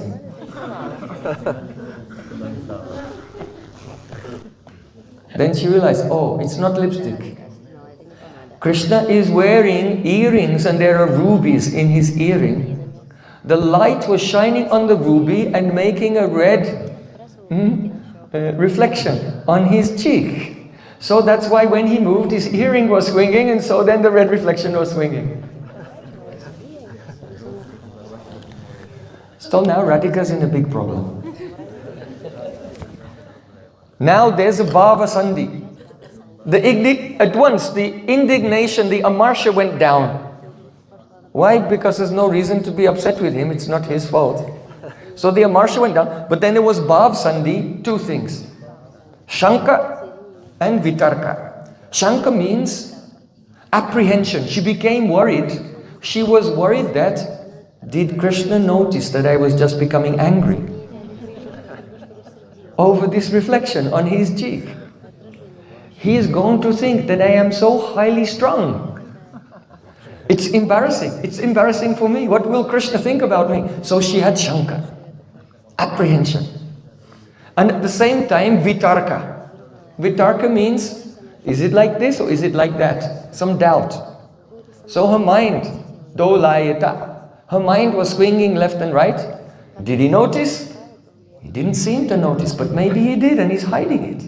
Then she realized, oh, it's not lipstick. Krishna is wearing earrings and there are rubies in his earring. The light was shining on the ruby and making a red reflection on his cheek. So that's why when he moved, his earring was swinging, and so then the red reflection was swinging. So now Radhika's in a big problem. Now there's a bhava sandhi. At once the indignation, the amartya went down. Why? Because there's no reason to be upset with him. It's not his fault. So the amartya went down. But then there was bhav sandhi, two things. Shanka and vitarka. Shanka means apprehension. She became worried. She was worried that, did Krishna notice that I was just becoming angry over this reflection on his cheek? He is going to think that I am so highly strung. It's embarrassing. It's embarrassing for me. What will Krishna think about me? So she had shanka, apprehension. And at the same time, vitarka. Vitarka means, is it like this or is it like that? Some doubt. So her mind, dolayata, her mind was swinging left and right. Did he notice? He didn't seem to notice, but maybe he did and he's hiding it.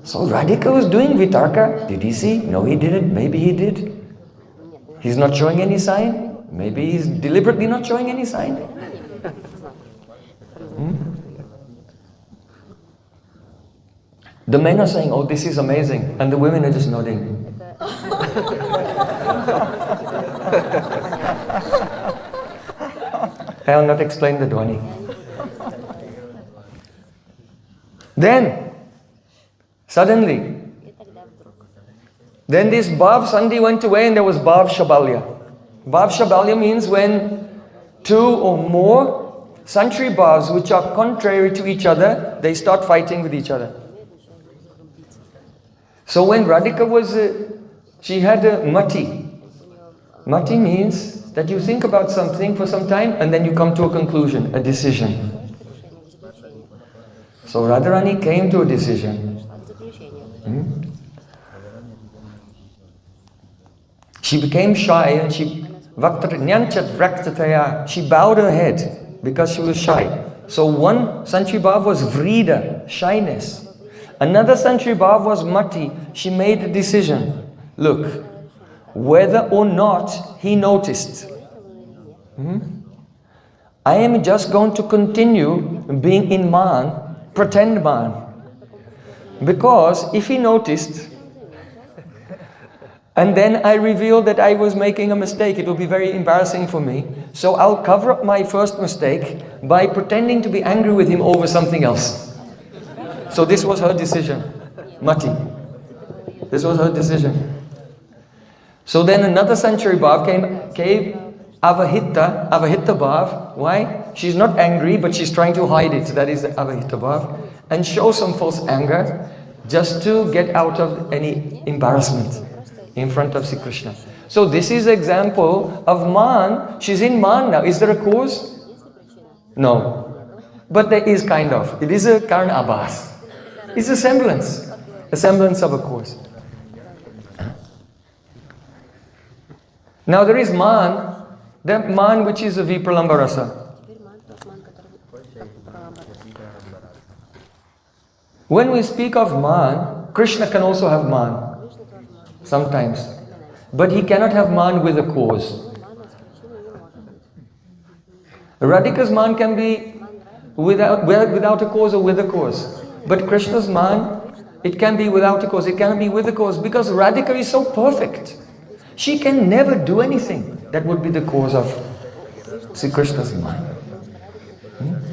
So Radhika was doing vitarka. Did he see? No, he didn't. Maybe he did. He's not showing any sign. Maybe he's deliberately not showing any sign. The men are saying, oh, this is amazing. And the women are just nodding. I will not explain the Dhwani. Then, suddenly, then this bhav sandhi went away and there was bhav shabalya. Bhav shabalya means when two or more santri bhavs which are contrary to each other, they start fighting with each other. So when Radhika was, she had a mati. Mati means that you think about something for some time and then you come to a conclusion, a decision. So Radharani came to a decision. She became shy and she bowed her head because she was shy. So one santri bhav was vrida, shyness. Another santri bhav was mati. She made a decision. Look, whether or not he noticed, I am just going to continue being in man, pretend man. Because if he noticed, and then I revealed that I was making a mistake, it will be very embarrassing for me. So I'll cover up my first mistake by pretending to be angry with him over something else. So this was her decision, mati. This was her decision. So then another santri bhav came avahita bhav. Why? She's not angry, but she's trying to hide it. That is the avahita bhav. And show some false anger, just to get out of any embarrassment in front of Sri Krishna. So this is example of man. She's in man now. Is there a cause? No. But there is kind of. It is a karna abhas. It's a semblance of a cause. Now there is man, that man which is a vipralamba rasa. When we speak of man, Krishna can also have man, sometimes. But he cannot have man with a cause. Radhika's man can be without a cause or with a cause. But Krishna's man, it can be without a cause, it cannot be with a cause, because Radhika is so perfect. She can never do anything that would be the cause of Sri Krishna's man.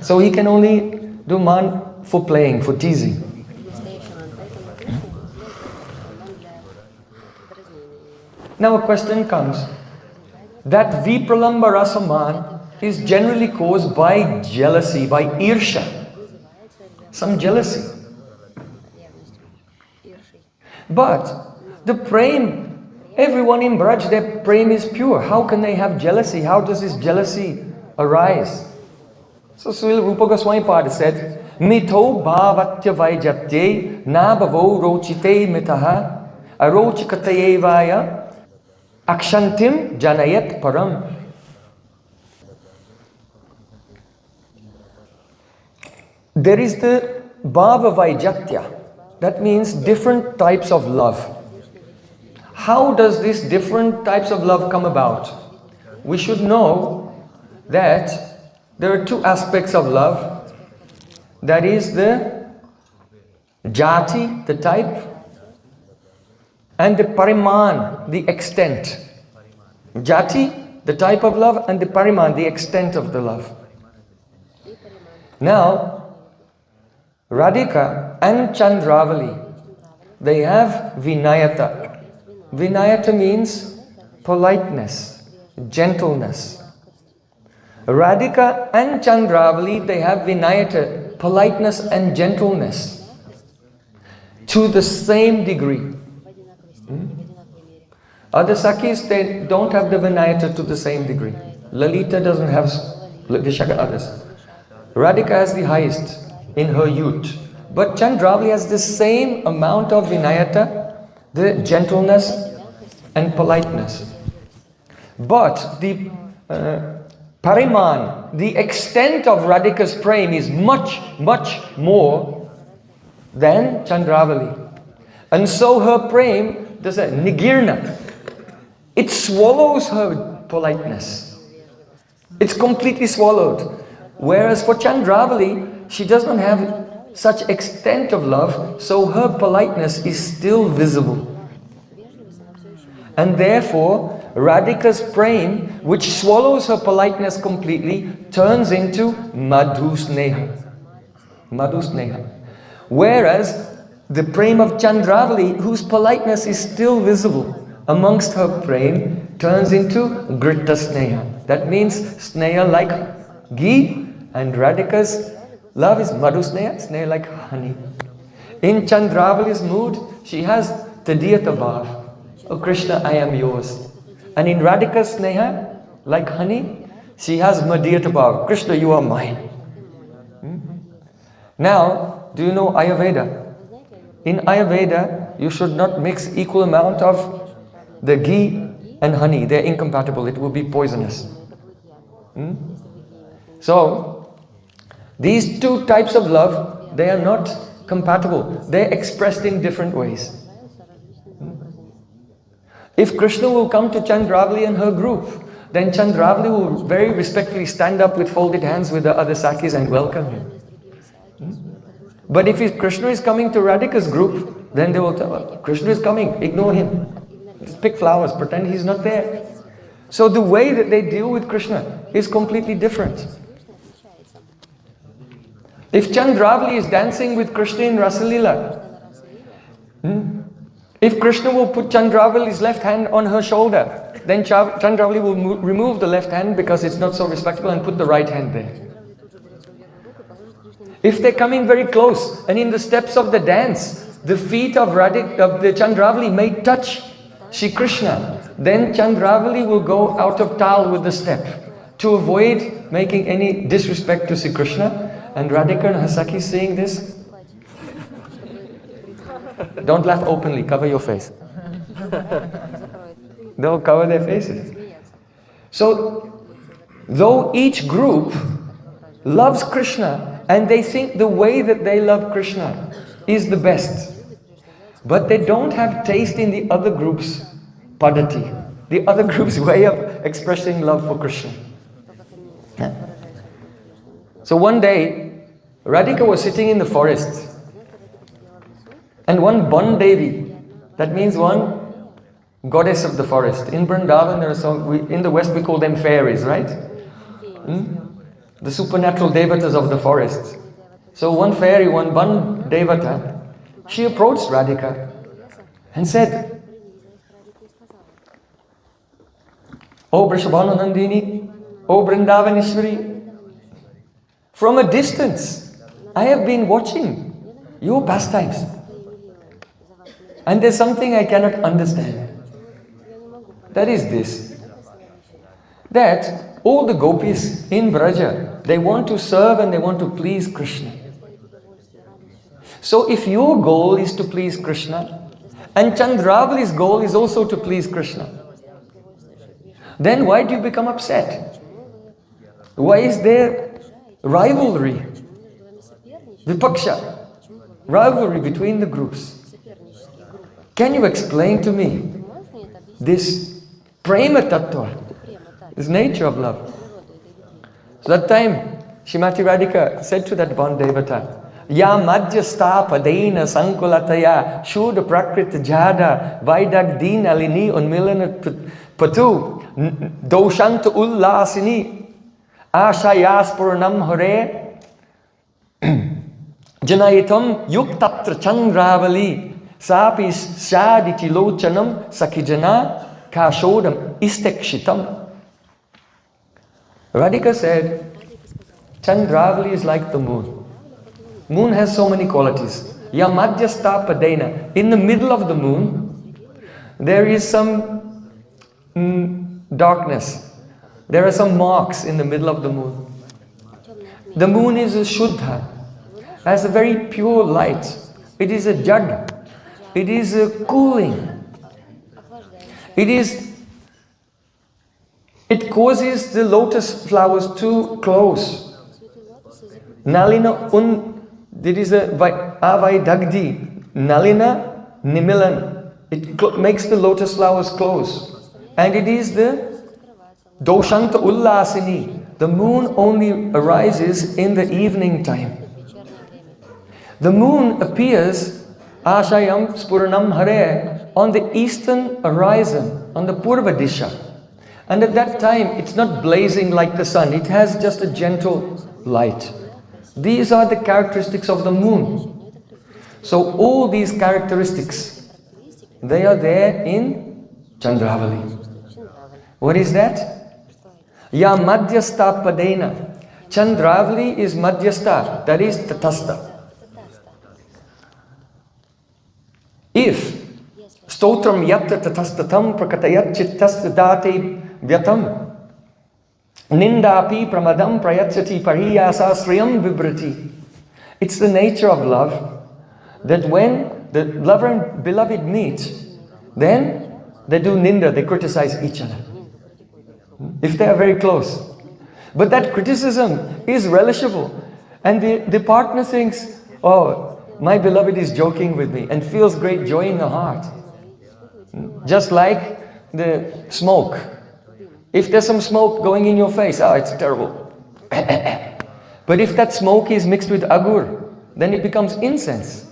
So he can only do man for playing, for teasing. Now a question comes, that vipralamba rasa man is generally caused by jealousy, by irsha. Some jealousy. But the Prem, everyone in Braj, their Prem is pure. How can they have jealousy? How does this jealousy arise? So Srila Rupa Goswami Pada said, Mito bhavatya vaijatye nabhavo rochite mitaha arochikatayevaya akshantim janayat param. there is the bhava vaijatya. That means different types of love. How does this different types of love come about? We should know that there are two aspects of love. That is the jati, the type, and the pariman, the extent. Jati, the type of love, and the pariman, the extent of the love. Now, Radhika and Chandravali, they have vinayata. Vinayata means politeness, gentleness. Radhika and Chandravali, they have vinayata, politeness and gentleness to the same degree. Other Sakhis, they don't have the vinayata to the same degree. Lalita doesn't have Vishaka others. Radhika has the highest in her youth. But Chandravali has the same amount of vinayata, the gentleness and politeness. But the pariman, the extent of Radhika's prem is much, much more than Chandravali. And so her prem, there's a nigirna. It swallows her politeness. It's completely swallowed. Whereas for Chandravali, she doesn't have such extent of love, so her politeness is still visible. And therefore, Radhika's prem, which swallows her politeness completely, turns into madhu sneha. Madhu sneha. Whereas the prem of Chandravali, whose politeness is still visible amongst her prem, turns into gritta sneha. That means sneha like ghee, and Radhika's love is madhu sneha, sneha like honey. In Chandravali's mood, she has tadiyata bhav. Oh Krishna, I am yours. And in Radhika's sneha, like honey, she has madhyata bhav. Krishna, you are mine. Now, do you know Ayurveda? In Ayurveda, you should not mix equal amount of the ghee and honey. They're incompatible. It will be poisonous. So, these two types of love, they are not compatible. They're expressed in different ways. If Krishna will come to Chandravali and her group, then Chandravali will very respectfully stand up with folded hands with the other Sakhis and welcome him. But if Krishna is coming to Radhika's group, then they will tell her, Krishna is coming, ignore him. Just pick flowers, pretend he's not there. So the way that they deal with Krishna is completely different. If Chandravali is dancing with Krishna in Rasalila, if Krishna will put Chandravali's left hand on her shoulder, then Chandravali will remove the left hand because it's not so respectable and put the right hand there. If they're coming very close and in the steps of the dance, the feet of the Chandravali may touch Shri Krishna, then Chandravali will go out of tal with the step to avoid making any disrespect to Shri Krishna. And Radhika and Hasaki seeing this, don't laugh openly, cover your face. They'll cover their faces. So, though each group loves Krishna and they think the way that they love Krishna is the best, but they don't have taste in the other group's padati, the other group's way of expressing love for Krishna. So one day, Radhika was sitting in the forest, and one Ban Devi, that means one goddess of the forest. In Vrindavan, there are some, in the West we call them fairies, right? The supernatural devatas of the forest. So one fairy, one Ban Devata, she approached Radhika and said, "O Vrishabhanu Nandini, O Vrindavaneshwari, from a distance, I have been watching your pastimes. And there's something I cannot understand. That is this, that all the gopis in Braja, they want to serve and they want to please Krishna. So if your goal is to please Krishna, and Chandravali's goal is also to please Krishna, then why do you become upset? Why is there rivalry? Vipaksha, rivalry between the groups. Can you explain to me this Prema Tattva, this nature of love? So that time, Srimati Radhika said to that one Devata, Ya madhyastha padena sankulataya shuddha prakrita jada vaidagdina lini unmilana patu doshanta ullasini ashayaspuranam hare janayitam yuktatra chandravali sapis saditi lochanam sakijana kashodam istekshitam. Radhika said, Chandravali is like the moon. Moon has so many qualities. Ya madhyastha padena. In the middle of the moon, there is some darkness. There are some marks in the middle of the moon. The moon is a Shuddha, has a very pure light. It is a Jad. It is a cooling. It causes the lotus flowers to close. Nalina there is a avai dagdi, nalina nimilan. It makes the lotus flowers close. And it is the doshanta ullasini. The moon only arises in the evening time. The moon appears, ashayam spuranam hare, on the eastern horizon, on the purva disha. And at that time, it's not blazing like the sun. It has just a gentle light. These are the characteristics of the moon. So all these characteristics, they are there in Chandravali. What is that? Ya madhyastha padena. Chandravali is madhyastha, that is tatastha. If stotram yatta tatastatam prakatayat chittasya date vyatam nindapi pramadam prayatsati pariyasa sriyam vibrati. It's the nature of love that when the lover and beloved meet, then they do ninda, they criticize each other. If they are very close. But that criticism is relishable. And the partner thinks, oh, my beloved is joking with me, and feels great joy in the heart. Just like the smoke. If there's some smoke going in your face, oh, it's terrible. But if that smoke is mixed with agur, then it becomes incense.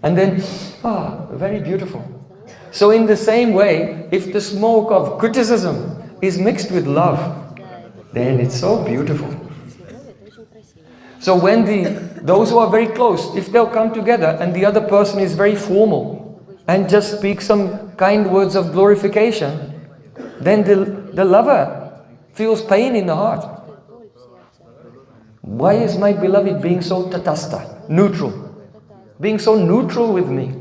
And then, oh, very beautiful. So in the same way, if the smoke of criticism is mixed with love, then it's so beautiful. So when those who are very close, if they'll come together and the other person is very formal and just speak some kind words of glorification, then the lover feels pain in the heart. Why is my beloved being so tatastha, neutral? Being so neutral with me?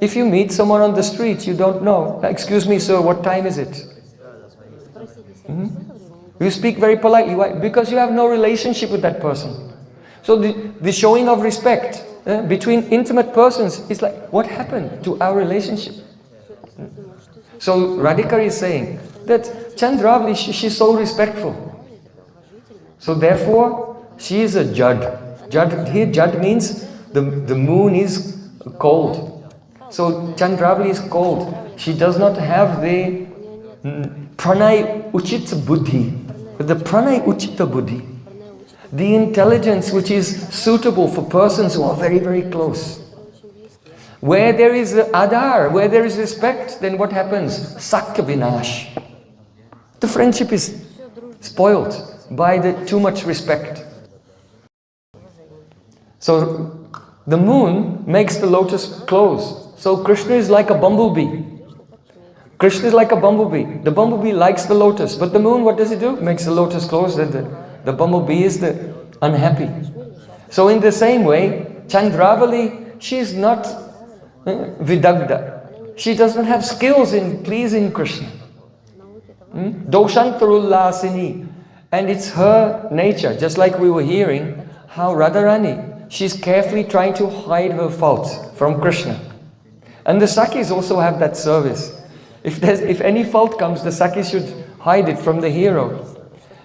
If you meet someone on the street, you don't know, excuse me sir, what time is it? You speak very politely. Why? Because you have no relationship with that person. So the showing of respect between intimate persons is like, what happened to our relationship? So Radhika is saying that Chandravali, she's so respectful. So therefore, she is a Jad. Here Jad means the moon is cold. So Chandravali is cold. She does not have the pranay uchita buddhi. The pranay uchita buddhi. The intelligence which is suitable for persons who are very, very close. Where there is adar, where there is respect, then what happens? Sakya vinash. The friendship is spoiled by the too much respect. So the moon makes the lotus close. So Krishna is like a bumblebee. Krishna is like a bumblebee. The bumblebee likes the lotus, but the moon, what does it do? Makes the lotus close. The bumblebee is the unhappy. So in the same way, Chandravali, she is not vidagda. She doesn't have skills in pleasing Krishna. Doshantarullasini. And it's her nature, just like we were hearing, how Radharani, she's carefully trying to hide her faults from Krishna. And the Sakis also have that service. If any fault comes, the Sakis should hide it from the hero.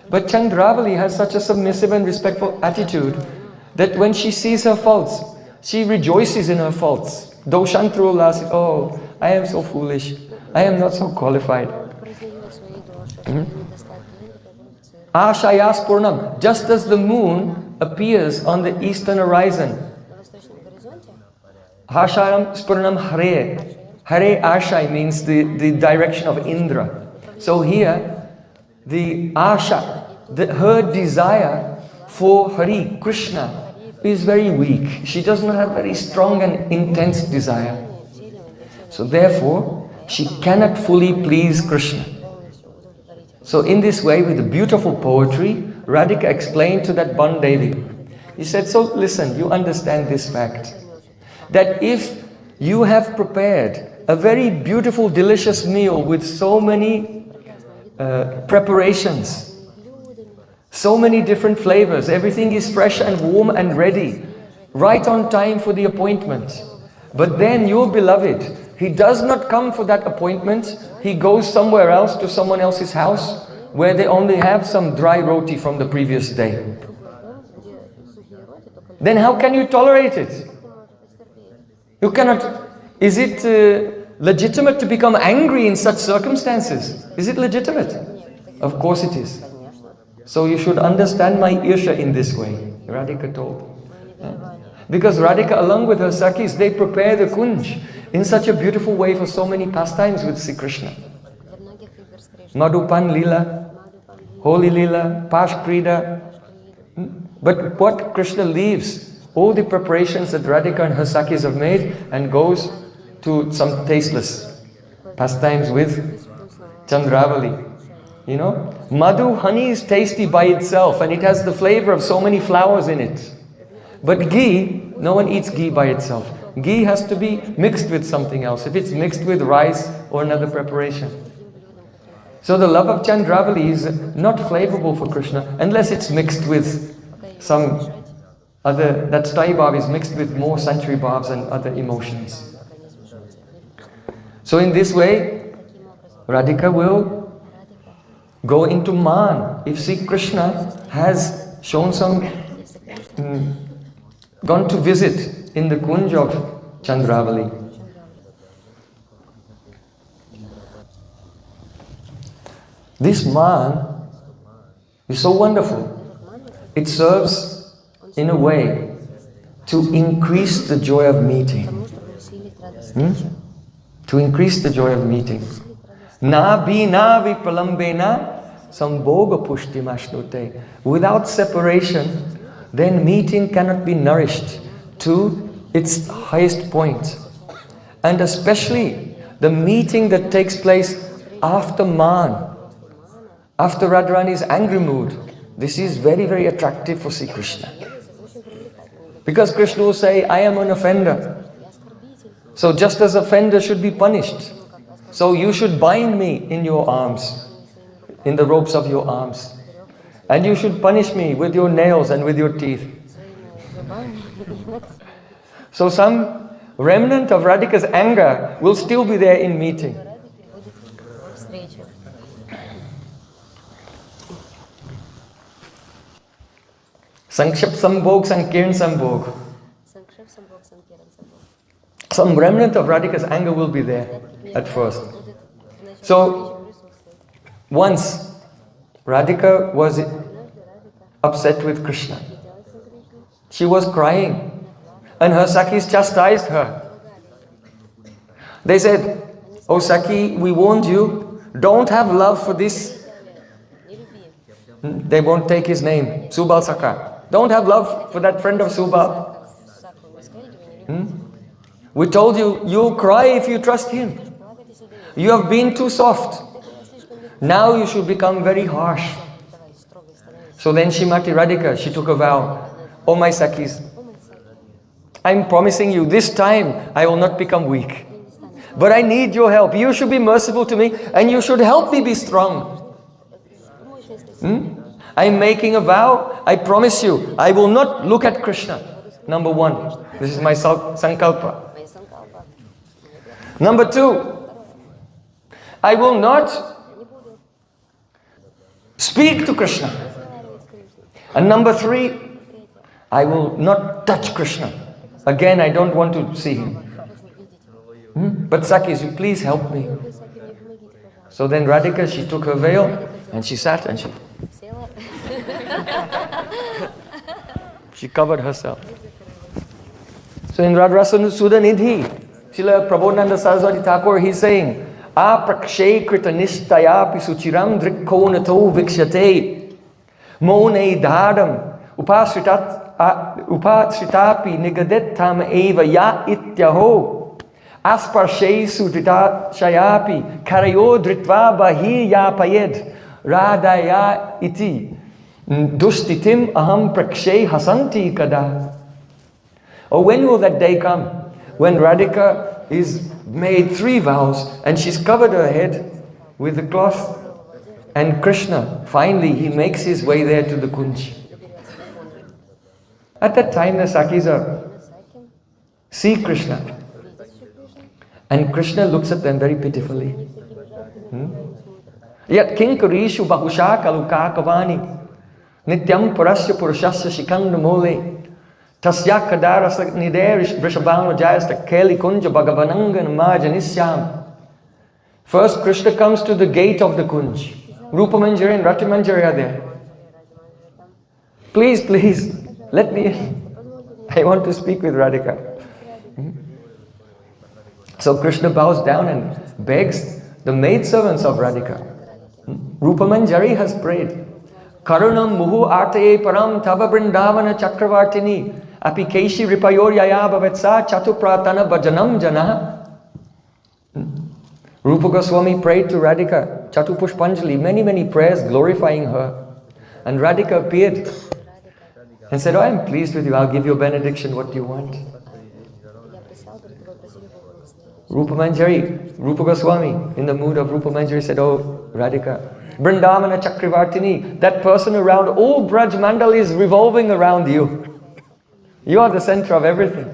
But Chandravali has such a submissive and respectful attitude that when she sees her faults, she rejoices in her faults. Doshantru lasi, oh, I am so foolish. I am not so qualified. Ashayas Purnam, just as the moon appears on the eastern horizon. Ashayam Spurnam Hare. Hare Ashai means the direction of Indra. So here, the Asha, her desire for Hari, Krishna, is very weak. She does not have very strong and intense desire. So therefore, she cannot fully please Krishna. So in this way, with the beautiful poetry, Radhika explained to that Bandevi. He said, so listen, you understand this fact, that if you have prepared a very beautiful, delicious meal with so many preparations, so many different flavors, everything is fresh and warm and ready, right on time for the appointment. But then your beloved, he does not come for that appointment, he goes somewhere else to someone else's house where they only have some dry roti from the previous day. Then how can you tolerate it? You cannot. Is it legitimate to become angry in such circumstances? Is it legitimate? Of course it is. So you should understand my Irsha in this way, Radhika told. Because Radhika, along with her Sakhis, they prepare the Kunj in such a beautiful way for so many pastimes with Sri Krishna. Madhupan Lila, Holy Lila, Pash Krida. But what Krishna leaves, all the preparations that Radhika and her Sakhis have made, and goes to some tasteless pastimes with Chandravali. You know, Madhu, honey is tasty by itself and it has the flavor of so many flowers in it. But ghee, no one eats ghee by itself. Ghee has to be mixed with something else, if it's mixed with rice or another preparation. So the love of Chandravali is not flavorful for Krishna unless it's mixed with some other, that Stai Bhav is mixed with more Sanchari Bhavs and other emotions. So in this way, Radhika will go into Man. If Sri Krishna has shown some, gone to visit in the Kunj of Chandravali. This Man is so wonderful. It serves in a way to increase the joy of meeting. To increase the joy of meeting. Na bina vipralambena sambhoga pushtimashnute. Without separation, then meeting cannot be nourished to its highest point. And especially the meeting that takes place after Man, after Radharani's angry mood. This is very, very attractive for Sri Krishna. Because Krishna will say, I am an offender. So just as offender should be punished, so you should bind me in your arms, in the ropes of your arms. And you should punish me with your nails and with your teeth. So some remnant of Radhika's anger will still be there in meeting. Sankshap Sambhog, Sankirn Sambhog. Some remnant of Radhika's anger will be there at first. So, once Radhika was upset with Krishna. She was crying and her Sakhis chastised her. They said, oh Sakhi, we warned you, don't have love for this. They won't take his name, Subal Sakha. Don't have love for that friend of Subal. We told you, you'll cry if you trust him. You have been too soft. Now you should become very harsh. So then Shrimati Radhika, she took a vow. Oh my Sakhis, I'm promising you, this time I will not become weak. But I need your help. You should be merciful to me and you should help me be strong. I'm making a vow. I promise you, I will not look at Krishna. Number one, this is my sankalpa. Number two, I will not speak to Krishna. And number three, I will not touch Krishna. Again, I don't want to see him. But Sakis, you please help me. So then Radhika, she took her veil and she sat and she covered herself. So in Radha-rasa-sudha-nidhi, Srila Prabodhananda Saraswati Thakur, he's saying, Aprakshay krita nishtayapi suchiram drikkonato vikshate mone dhadam upasritapi nigadetam eva ya ityaho asparshay sudrita shayapi karayo dritva bahi ya payed radaya iti dustitim aham prakshay hasanti kada. Oh, when will that day come? When Radhika is made 3 vows and she's covered her head with the cloth, and Krishna, finally he makes his way there to the Kunj. At that time the Sakis see Krishna, and Krishna looks at them very pitifully. Yat kinkarishu bahusha kalukakavani nityam parasya purushasya shikandamole Tasya kadara-rasa-nidhi vrishabhano jayasta keli kunja bhagavanangan marjanisyam. First, Krishna comes to the gate of the Kunj. Rupa Manjari and Rati Manjari are there. Please, please, let me in. I want to speak with Radhika. So Krishna bows down and begs the maidservants of Radhika. Rupa Manjari has prayed. Karunam muhu artaye param tava vrindavana chakravartini apikeshi ripayoryaya bhavetsa chatupratana bhajanam jana. Rupa Goswami prayed to Radhika, Chatupushpanjali, many prayers glorifying her. And Radhika appeared and said, oh, I'm pleased with you, I'll give you a benediction, what do you want? Rupa Manjari, Rupa Goswami, in the mood of Rupa Manjari said, oh, Radhika, Vrindavana Chakravartini, that person around, all Braj Mandal is revolving around you. You are the center of everything.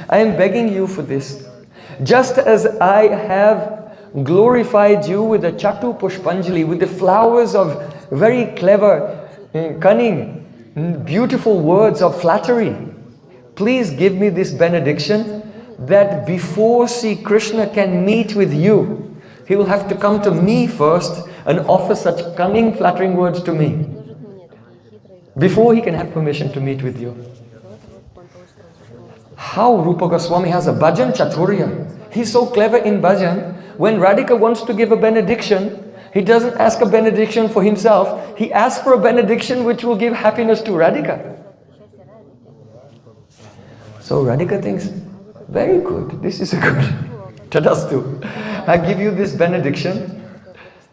I am begging you for this. Just as I have glorified you with the Chatu Pushpanjali, with the flowers of very clever, cunning, beautiful words of flattery, please give me this benediction that before Sri Krishna can meet with you, he will have to come to me first and offer such cunning, flattering words to me before he can have permission to meet with you. How Rupa Goswami has a bhajan chaturya. He's so clever in bhajan. When Radhika wants to give a benediction, he doesn't ask a benediction for himself. He asks for a benediction which will give happiness to Radhika. So Radhika thinks, very good, this is a good Tadastu. I give you this benediction.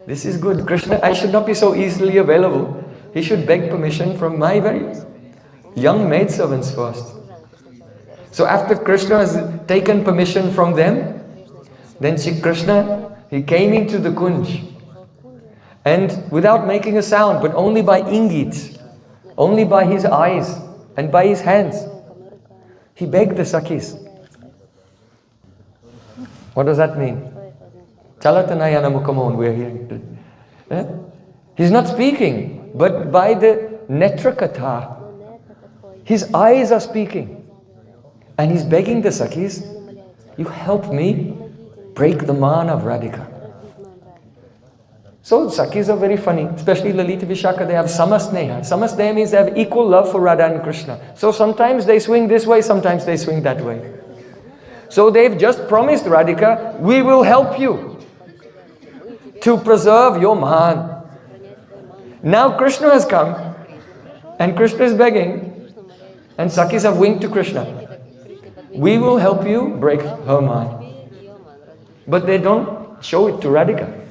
This is good. Krishna, I should not be so easily available. He should beg permission from my very young maidservants first. So after Krishna has taken permission from them, then Shri Krishna, he came into the Kunj. And without making a sound, but only by ingit, only by his eyes and by his hands, he begged the Sakhis. What does that mean? Chalatanayana mukhamon, we are hearing. He's not speaking, but by the netrakatha, his eyes are speaking. And he's begging the Sakhis, you help me break the man of Radhika. So Sakhis are very funny, especially Lalita Vishaka, they have samasneha. Samasneha means they have equal love for Radha and Krishna. So sometimes they swing this way, sometimes they swing that way. So they've just promised Radhika, we will help you to preserve your man. Now Krishna has come and Krishna is begging and Sakhis have winked to Krishna. We will help you break her man. But they don't show it to Radhika.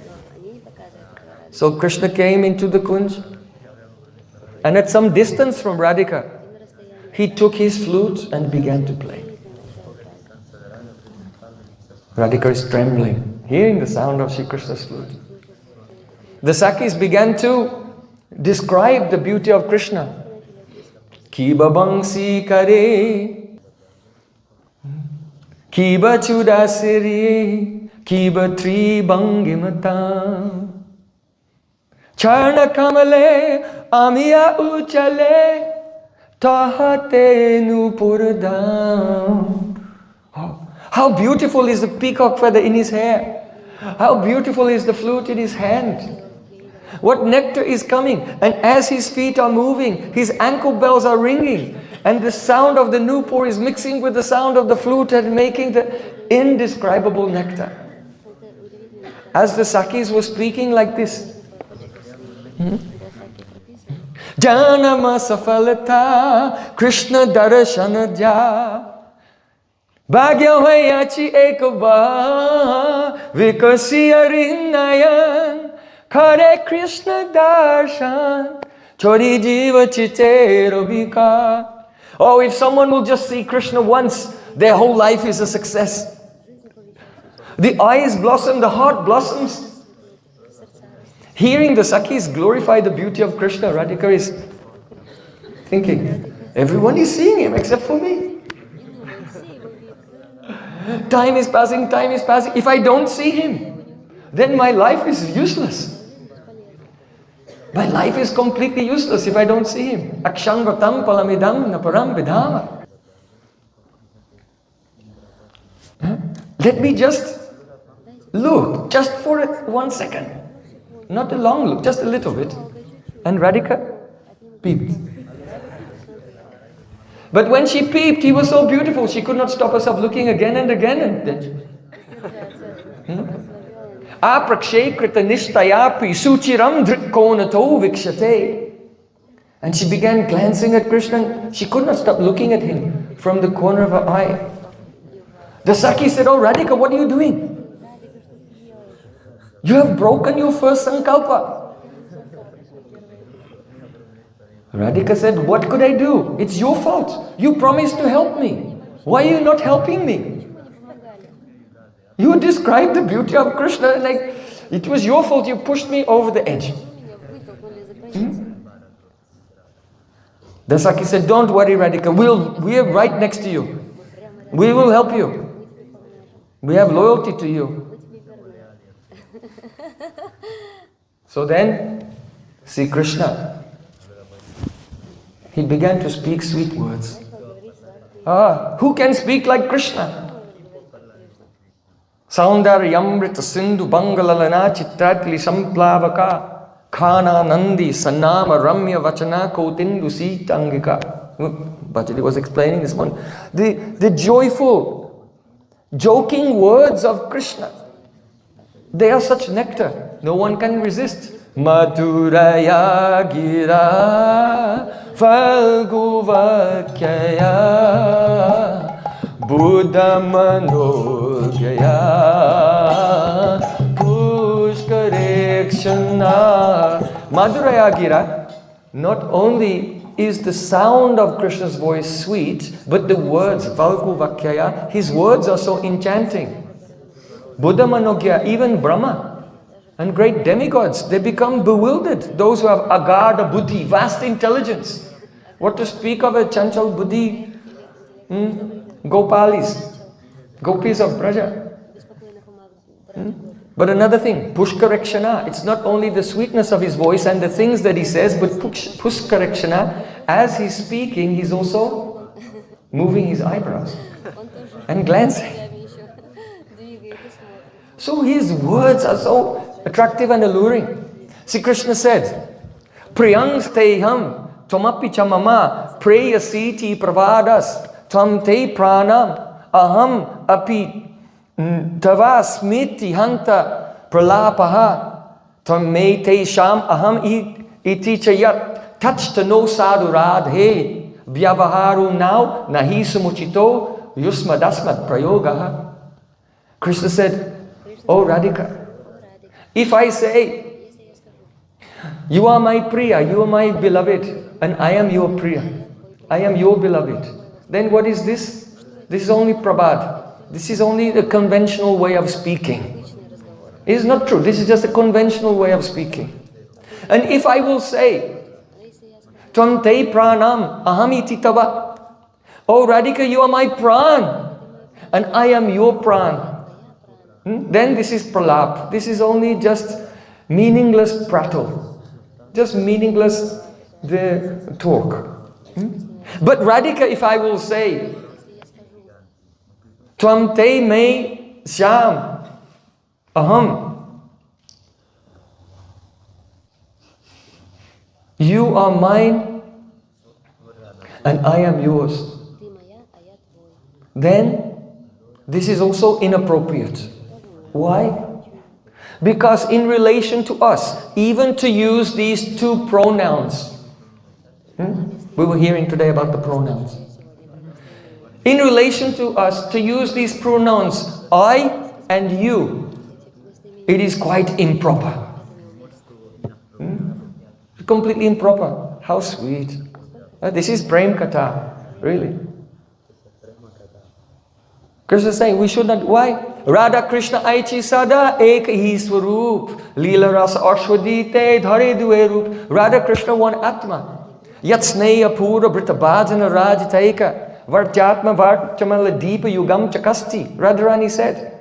So Krishna came into the Kunj and at some distance from Radhika, he took his flute and began to play. Radhika is trembling, hearing the sound of Shri Krishna's flute. The Sakhis began to describe the beauty of Krishna. Kiba bangsi kare, kiba chudasiri, kiba tri bangimata, charna kamale, amiya uchale, tahate nupur dham. Oh, how beautiful is the peacock feather in his hair. How beautiful is the flute in his hand. What nectar is coming. And as his feet are moving, his ankle bells are ringing. And the sound of the nupur is mixing with the sound of the flute and making the indescribable nectar. As the Sakis were speaking like this. Janama safalata Krishna darshana ja Bhagya hoyachi ekaba Vikasi arinayan Kare Krishna darshan Chori jiva chitero vika. Oh, if someone will just see Krishna once, their whole life is a success. The eyes blossom, the heart blossoms. Hearing the Sakis glorify the beauty of Krishna, Radhika is thinking, everyone is seeing him except for me. Time is passing, time is passing. If I don't see him, then my life is useless. My life is completely useless if I don't see him. Akshangatam palamidam naparam vidhama. Let me just look, just for 1 second. Not a long look, just a little bit. And Radhika peeped. But when she peeped, he was so beautiful, she could not stop herself looking again and again. And then Aprakshe krita nishtayapi suchiram drikkonato vikshate. And she began glancing at Krishna. She could not stop looking at him from the corner of her eye. The Saki said, "Oh Radhika, what are you doing? You have broken your first sankalpa." Radhika said, "What could I do? It's your fault. You promised to help me. Why are you not helping me? You described the beauty of Krishna like it was your fault. You pushed me over the edge." The Saki said, "Don't worry, Radhika. We are right next to you. We will help you. We have loyalty to you." So then, see Krishna, he began to speak sweet words. Who can speak like Krishna? Saundaryamrita sindhu bangalalana chitratli samplavaka khana nandi sanama ramya vachana kotindu sitangika. Bhajali was explaining this one. The joyful, joking words of Krishna. They are such nectar. No one can resist. Madhuraya gira falguvakyaya Buddha manogaya pushkarekshana. Madhuraya gira, not only is the sound of Krishna's voice sweet, but the words, Valguvakyaya, his words are so enchanting. Buddha manogya, even Brahma and great demigods, they become bewildered. Those who have agada buddhi, vast intelligence. What to speak of a chanchal buddhi? Gopalis, gopis of Braja. But another thing, pushkarekshana. It's not only the sweetness of his voice and the things that he says, but pushkarekshana. As he's speaking, he's also moving his eyebrows and glancing. So his words are so attractive and alluring. See, Krishna said, Priyang steham tomapi chamama preyasiti pravadas tam te pranam aham api tava smiti hanta pralapaha tam me te sham aham iti chayat touched no sadhu radhe vyavaharu now nahi sumuchito yusmadasmat prayogaha. Krishna said, "Oh Radhika, if I say, you are my Priya, you are my beloved, and I am your Priya, I am your beloved, then what is this? This is only prabad. This is only the conventional way of speaking. It is not true. This is just a conventional way of speaking. And if I will say, Tvam te pranam ahamiti tava, oh Radhika, you are my pran, and I am your pran, then this is pralap. This is only just meaningless prattle. Just meaningless the talk. But Radhika, if I will say, Tvam te me syam aham, you are mine and I am yours, then this is also inappropriate. Why? Because in relation to us, even to use these two pronouns, we were hearing today about the pronouns. In relation to us, to use these pronouns, I and you, it is quite improper. Completely improper. How sweet. This is Prem Katha, really. Krishna is saying we should not. Why? Radha Krishna aichi sada ek hi swaroop. Leela rasa ashwadite dhare due roop. Radha Krishna one Atma. Yat sneya pura brita bhajana rajitaika. Vartyatma varchamala deepa yugam chakasti. Radharani said,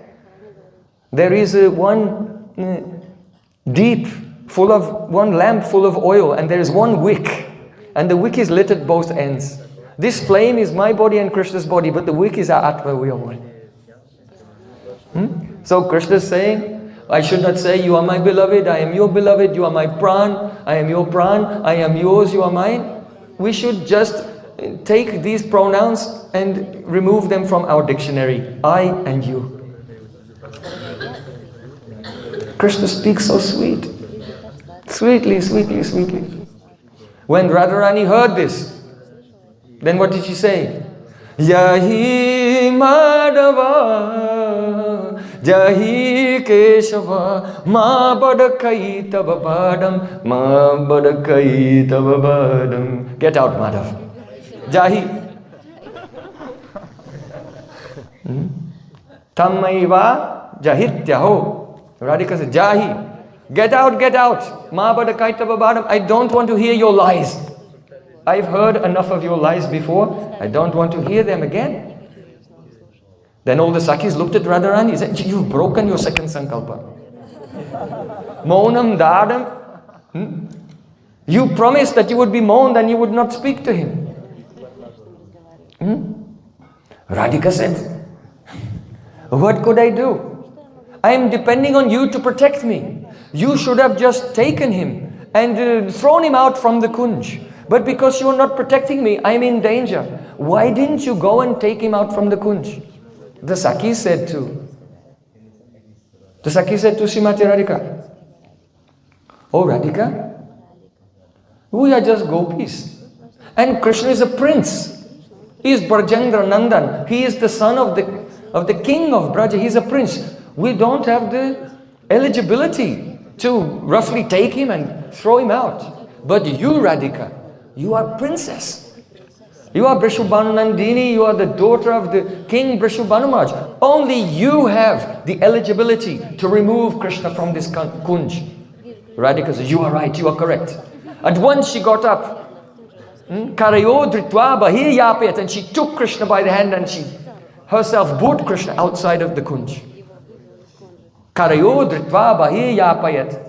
there is one deep full of, one lamp full of oil, and there is one wick. And the wick is lit at both ends. This flame is my body and Krishna's body, but the wick is our Atma, we are one. So Krishna is saying, I should not say, you are my beloved, I am your beloved, you are my pran, I am your pran, I am yours, you are mine. We should just take these pronouns and remove them from our dictionary. I and you. Krishna speaks so sweet. Sweetly, sweetly, sweetly. When Radharani heard this, then what did she say? Yahi Madhava, Jahi Keshava, Ma Badakai Tababadam, Ma Badakai Tababadam. Get out, Madhav. Jahi. Tammaiva Jahityaho. Radhika said, Jahi. Get out, get out. Ma Badakai Tababadam. I don't want to hear your lies. I've heard enough of your lies before. I don't want to hear them again. Then all the Sakhis looked at Radharani and said, you've broken your second sankalpa. Maunam dadam. You promised that you would be moaned and you would not speak to him. Radhika said, what could I do? I am depending on you to protect me. You should have just taken him and thrown him out from the kunj. But because you are not protecting me, I am in danger. Why didn't you go and take him out from the kunj? The Sakhis said to Srimati Radhika, oh Radhika, we are just gopis. And Krishna is a prince. He is Brajendra Nandan. He is the son of the king of Braja. He is a prince. We don't have the eligibility to roughly take him and throw him out. But you, Radhika, you are princess. You are Brishubhanu Nandini. You are the daughter of the king Brishubhanu Maharaj. Only you have the eligibility to remove Krishna from this kunj. Radhika says, you are right, you are correct. At once she got up. Karayo dritva bahir yapet. And she took Krishna by the hand and she herself brought Krishna outside of the kunj. Karayo dritva bahir yapayat.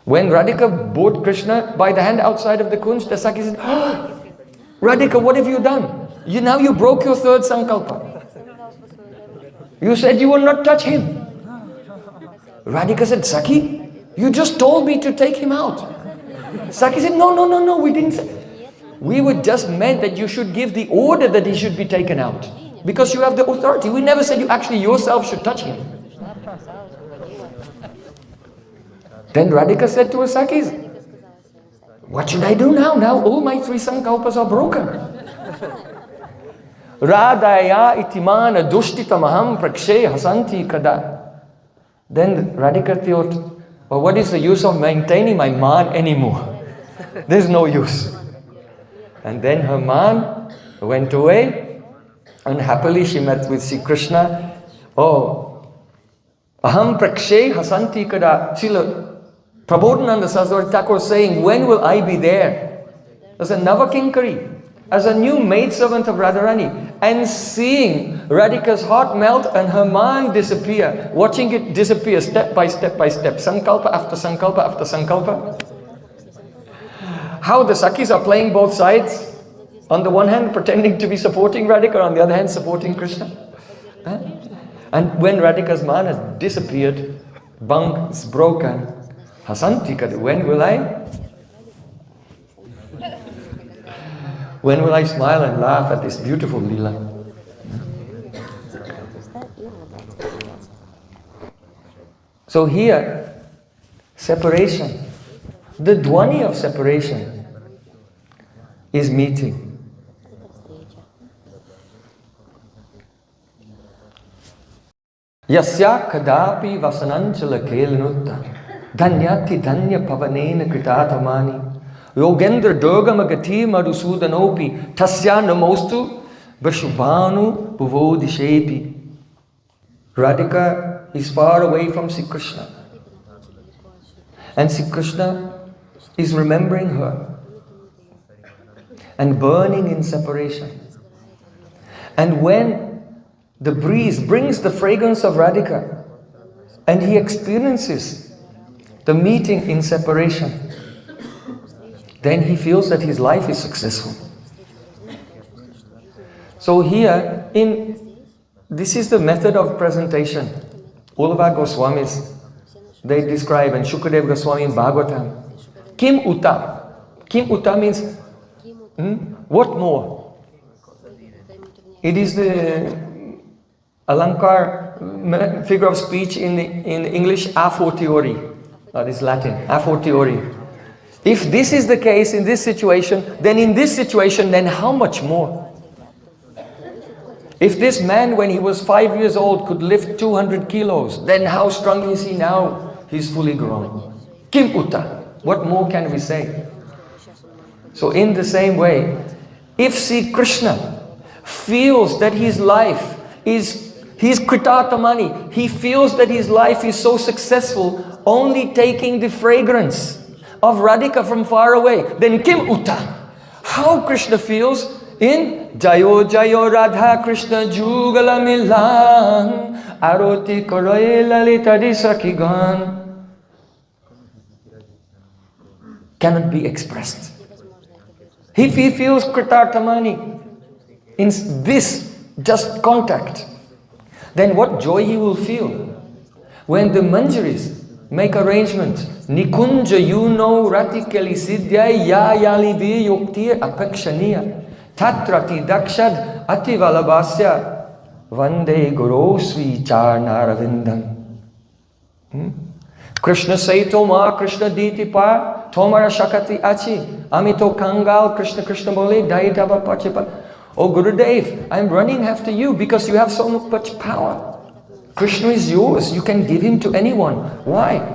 When Radhika brought Krishna by the hand outside of the kunj, the Sakhi said, oh, Radhika, what have you done? Now you broke your third sankalpa. You said you will not touch him. Radhika said, Sakhi, you just told me to take him out. Sakhi said, no, we didn't say. We were just meant that you should give the order that he should be taken out. Because you have the authority. We never said you actually yourself should touch him. Then Radhika said to her Sakhis, what should I do now? Now all my three sankalpas are broken. Radhaya itimana dushtitamaham prakshe hasanti kada. Then Radhika thought, well, what is the use of maintaining my man anymore? There's no use. And then her man went away, and happily she met with Sri Krishna. Oh, aham prakshe hasanti kada. Srila Prabodhananda Saraswati Thakur saying, when will I be there? As a Navakinkari, as a new maidservant of Radharani, and seeing Radhika's heart melt and her mind disappear, watching it disappear step by step by step, sankalpa after sankalpa after sankalpa. how the Sakhis are playing both sides. On the one hand, pretending to be supporting Radhika, on the other hand, supporting Krishna. And when Radhika's man has disappeared, bang is broken. Hasanti kadu, when will I smile and laugh at this beautiful lila? So here, separation, the dhwani of separation is meeting. Yasya kadapi vasananjala kelanutta dhanyati dhanya pavanena kritatamani yogendra durgama gati madhusudanopi tasya namostu vashubhanu bhuvodishepi. Radhika is far away from Sri Krishna, and Sri Krishna is remembering her and burning in separation. And when the breeze brings the fragrance of Radhika and he experiences the meeting in separation, then he feels that his life is successful. So here, this is the method of presentation. All of our Goswamis, they describe, and Shukadev Goswami in Bhagavatam, Kim Uta. Kim Uta means, what more? It is the Alankar figure of speech in English, a fortiori. That is Latin, a fortiori. If this is the case in this situation, then how much more? If this man, when he was 5 years old, could lift 200 kilos, then how strong is he now? He's fully grown. Kim Uta. What more can we say? So in the same way, if Sri Krishna feels that his life is, he's kritatamani, he feels that his life is so successful, only taking the fragrance of Radhika from far away, then Kim Uta. How Krishna feels in Jayo Jayo Radha Krishna Jugala Milan Aroti Koroye Lalitadi Sakigan cannot be expressed. If he feels kritartamani in this just contact, then what joy he will feel when the manjaris make arrangement. Nikunja yuno ratikali siddhya ya yalibi yukti apekshaniya tatrati dakshad ativalabhasya vande guru sri charnaravindam. Krishna say Toma, Krishna diti pa, Tomara shakati achi, amito kangal, Krishna Krishna bole, daitava pachipa. Oh Gurudev, I'm running after you because you have so much power. Krishna is yours, you can give him to anyone. Why?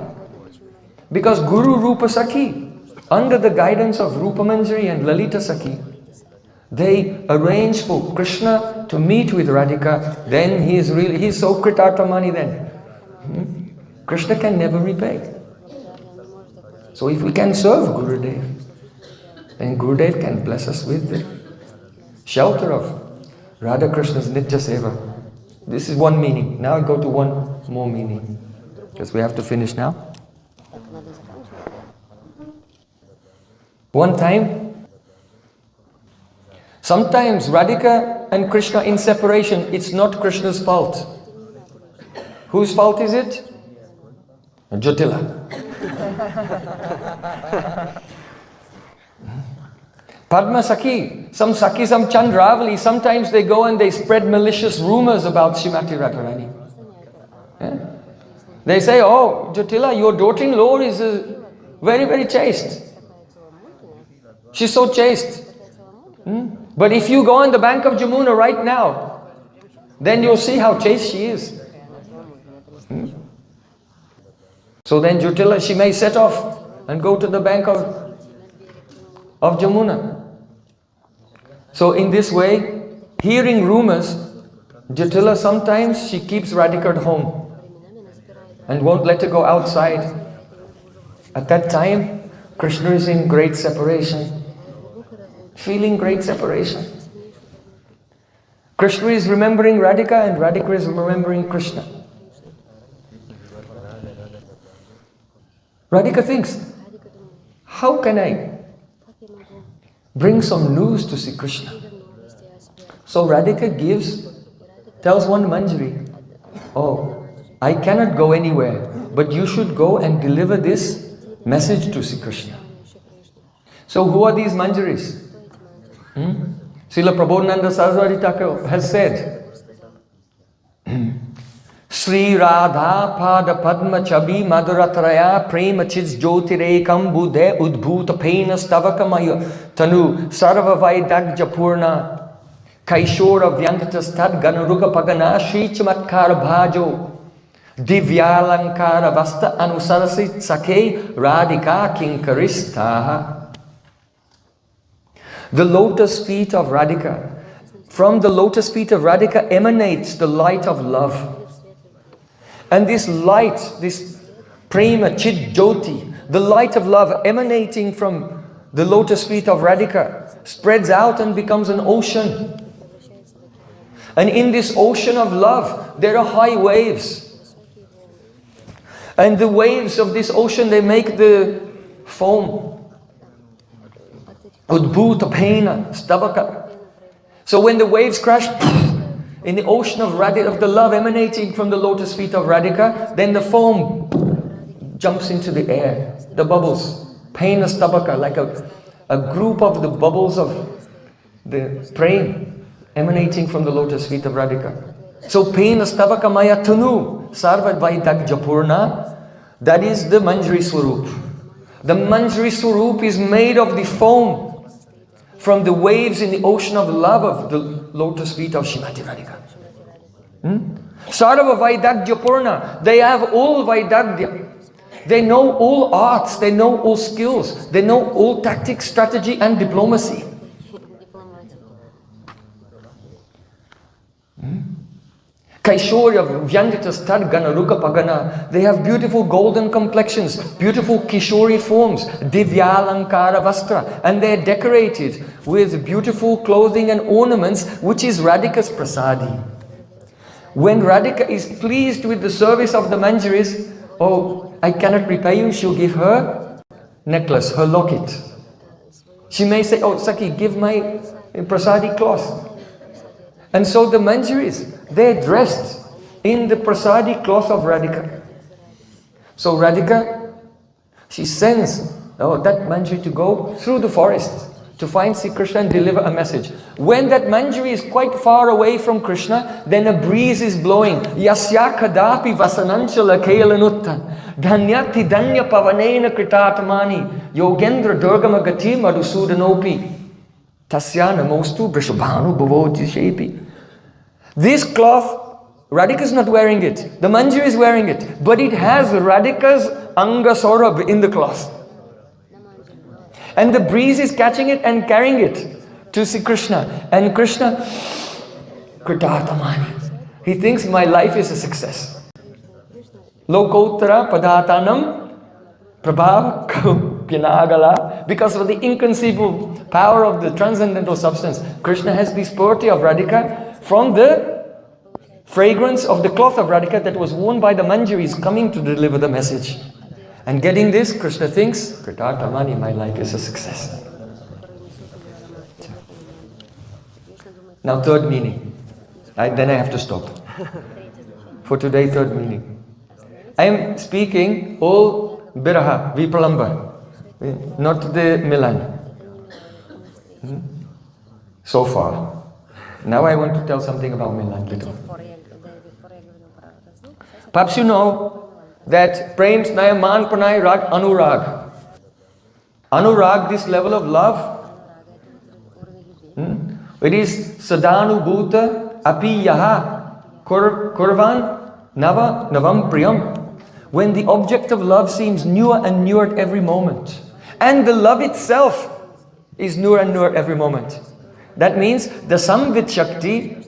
Because Guru Rupa Sakhi, under the guidance of Rupa Manjari and Lalita Sakhi, they arrange for Krishna to meet with Radhika. Then he's so kritartamani then. Krishna can never repay. So if we can serve Gurudev, then Gurudev can bless us with the shelter of Radha Krishna's Nitya Seva. This is one meaning. Now I go to one more meaning, because we have to finish now. One time, sometimes Radhika and Krishna in separation, it's not Krishna's fault. Whose fault is it? Jyotila. Padma Sakhi, some Chandravali, sometimes they go and they spread malicious rumors about Srimati Radharani. Yeah? They say, oh, Jyotila, your daughter-in-law is very, very chaste. She's so chaste. But if you go on the bank of Jamuna right now, then you'll see how chaste she is. So then Jyotila, she may set off and go to the bank of Jamuna. So in this way, hearing rumors, Jyotila sometimes she keeps Radhika at home and won't let her go outside. At that time, Krishna is in great separation, feeling great separation. Krishna is remembering Radhika and Radhika is remembering Krishna. Radhika thinks, how can I Bring some news to Sri Krishna. So Radhika tells one Manjari, oh, I cannot go anywhere, but you should go and deliver this message to Sri Krishna. So who are these Manjaris? Srila Prabodhananda Saraswati Thakur has said, Sri Radha Pada Padma Chabi Madhuratraya Prema Chits Jyotirekam Budhe Udbhuta Pena Stavakamaya Tanu Sarva Vaidagja Purna Kaishora Vyankatas Tad Ganaruka Pagana Shri Chamatkara Bhajo Divyalankara Vasta Anusarasit Sake Radhika Kinkaristaha. The lotus feet of Radhika. From the lotus feet of Radhika emanates the light of love. And this light, this Prema Chit Jyoti, the light of love emanating from the lotus feet of Radhika, spreads out and becomes an ocean. And in this ocean of love, there are high waves. And the waves of this ocean, they make the foam. Udbhuta Pena Stavaka. So when the waves crash in the ocean of the love emanating from the lotus feet of Radhika, then the foam jumps into the air, the bubbles. Pena Stavaka, like a group of the bubbles of the Prem emanating from the lotus feet of Radhika. So Pena Stavaka Maya Tanu Sarva Vaidagja Purna, that is the Manjari Swarup. The Manjari Swarup is made of the foam from the waves in the ocean of love of the lotus feet of Srimati Radhika. Sarva Vaidagya Purna, they have all Vaidagya. They know all arts, they know all skills, they know all tactics, strategy and diplomacy. Kaishorya Vyangatas Tad Ganaruka Pagana, they have beautiful golden complexions, beautiful Kishori forms, Divyalankara Vastra, and they're decorated with beautiful clothing and ornaments, which is Radhika's prasadi. When Radhika is pleased with the service of the Manjaris, oh, I cannot repay you, she'll give her necklace, her locket. She may say, oh, Saki, give my prasadi cloth. And so the Manjaris, they're dressed in the prasadi cloth of Radhika. So Radhika, she sends that Manjari to go through the forest to find Sri Krishna and deliver a message. When that Manjari is quite far away from Krishna, then a breeze is blowing. Yasya kadapi vasanancha lakelanutta dhanyati dhanya pavanena kritatamani yogendra durgama gati madhusudanopi tasya namostu brishabhanu bhavoti shepi. This cloth, Radhika is not wearing it. The Manjari is wearing it. But it has Radhika's Anga Saurabh in the cloth. And the breeze is catching it and carrying it to Sri Krishna. And Krishna, Kritatamani. He thinks my life is a success. Lokottara Padatanam Prabhav Pinagala. Because of the inconceivable power of the transcendental substance, Krishna has this purity of Radhika from the fragrance of the cloth of Radhika that was worn by the Manjaris coming to deliver the message. And getting this, Krishna thinks, Kritatamani, my life is a success. Now third meaning. Then I have to stop. For today, third meaning. I am speaking all Biraha, Vipralamba, not the Milan. So far. Now I want to tell something about Milan little. Perhaps you know that Prem, Snaya, Man, Pranay, Rag, Anurag. Anurag, this level of love, it is Sadanubhuta Api Yaha Kurvan Nava Navam Priyam. When the object of love seems newer and newer at every moment. And the love itself is newer and newer every moment. That means the Samvit Shakti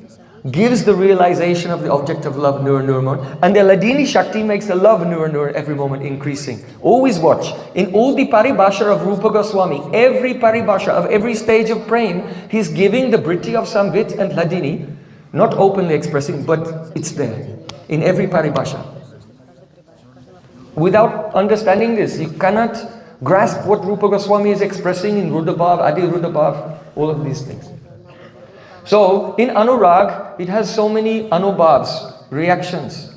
gives the realization of the object of love newer and newer moment. And the Ladini Shakti makes the love newer and newer every moment increasing. Always watch. In all the paribhasha of Rupa Goswami, every paribhasha of every stage of Prem, he's giving the Britti of Samvit and Ladini, not openly expressing, but it's there in every paribhasha. Without understanding this, you cannot grasp what Rupa Goswami is expressing in Rudabhav, Adi Rudabhav, all of these things. So, in Anurag, it has so many Anubhavs, reactions.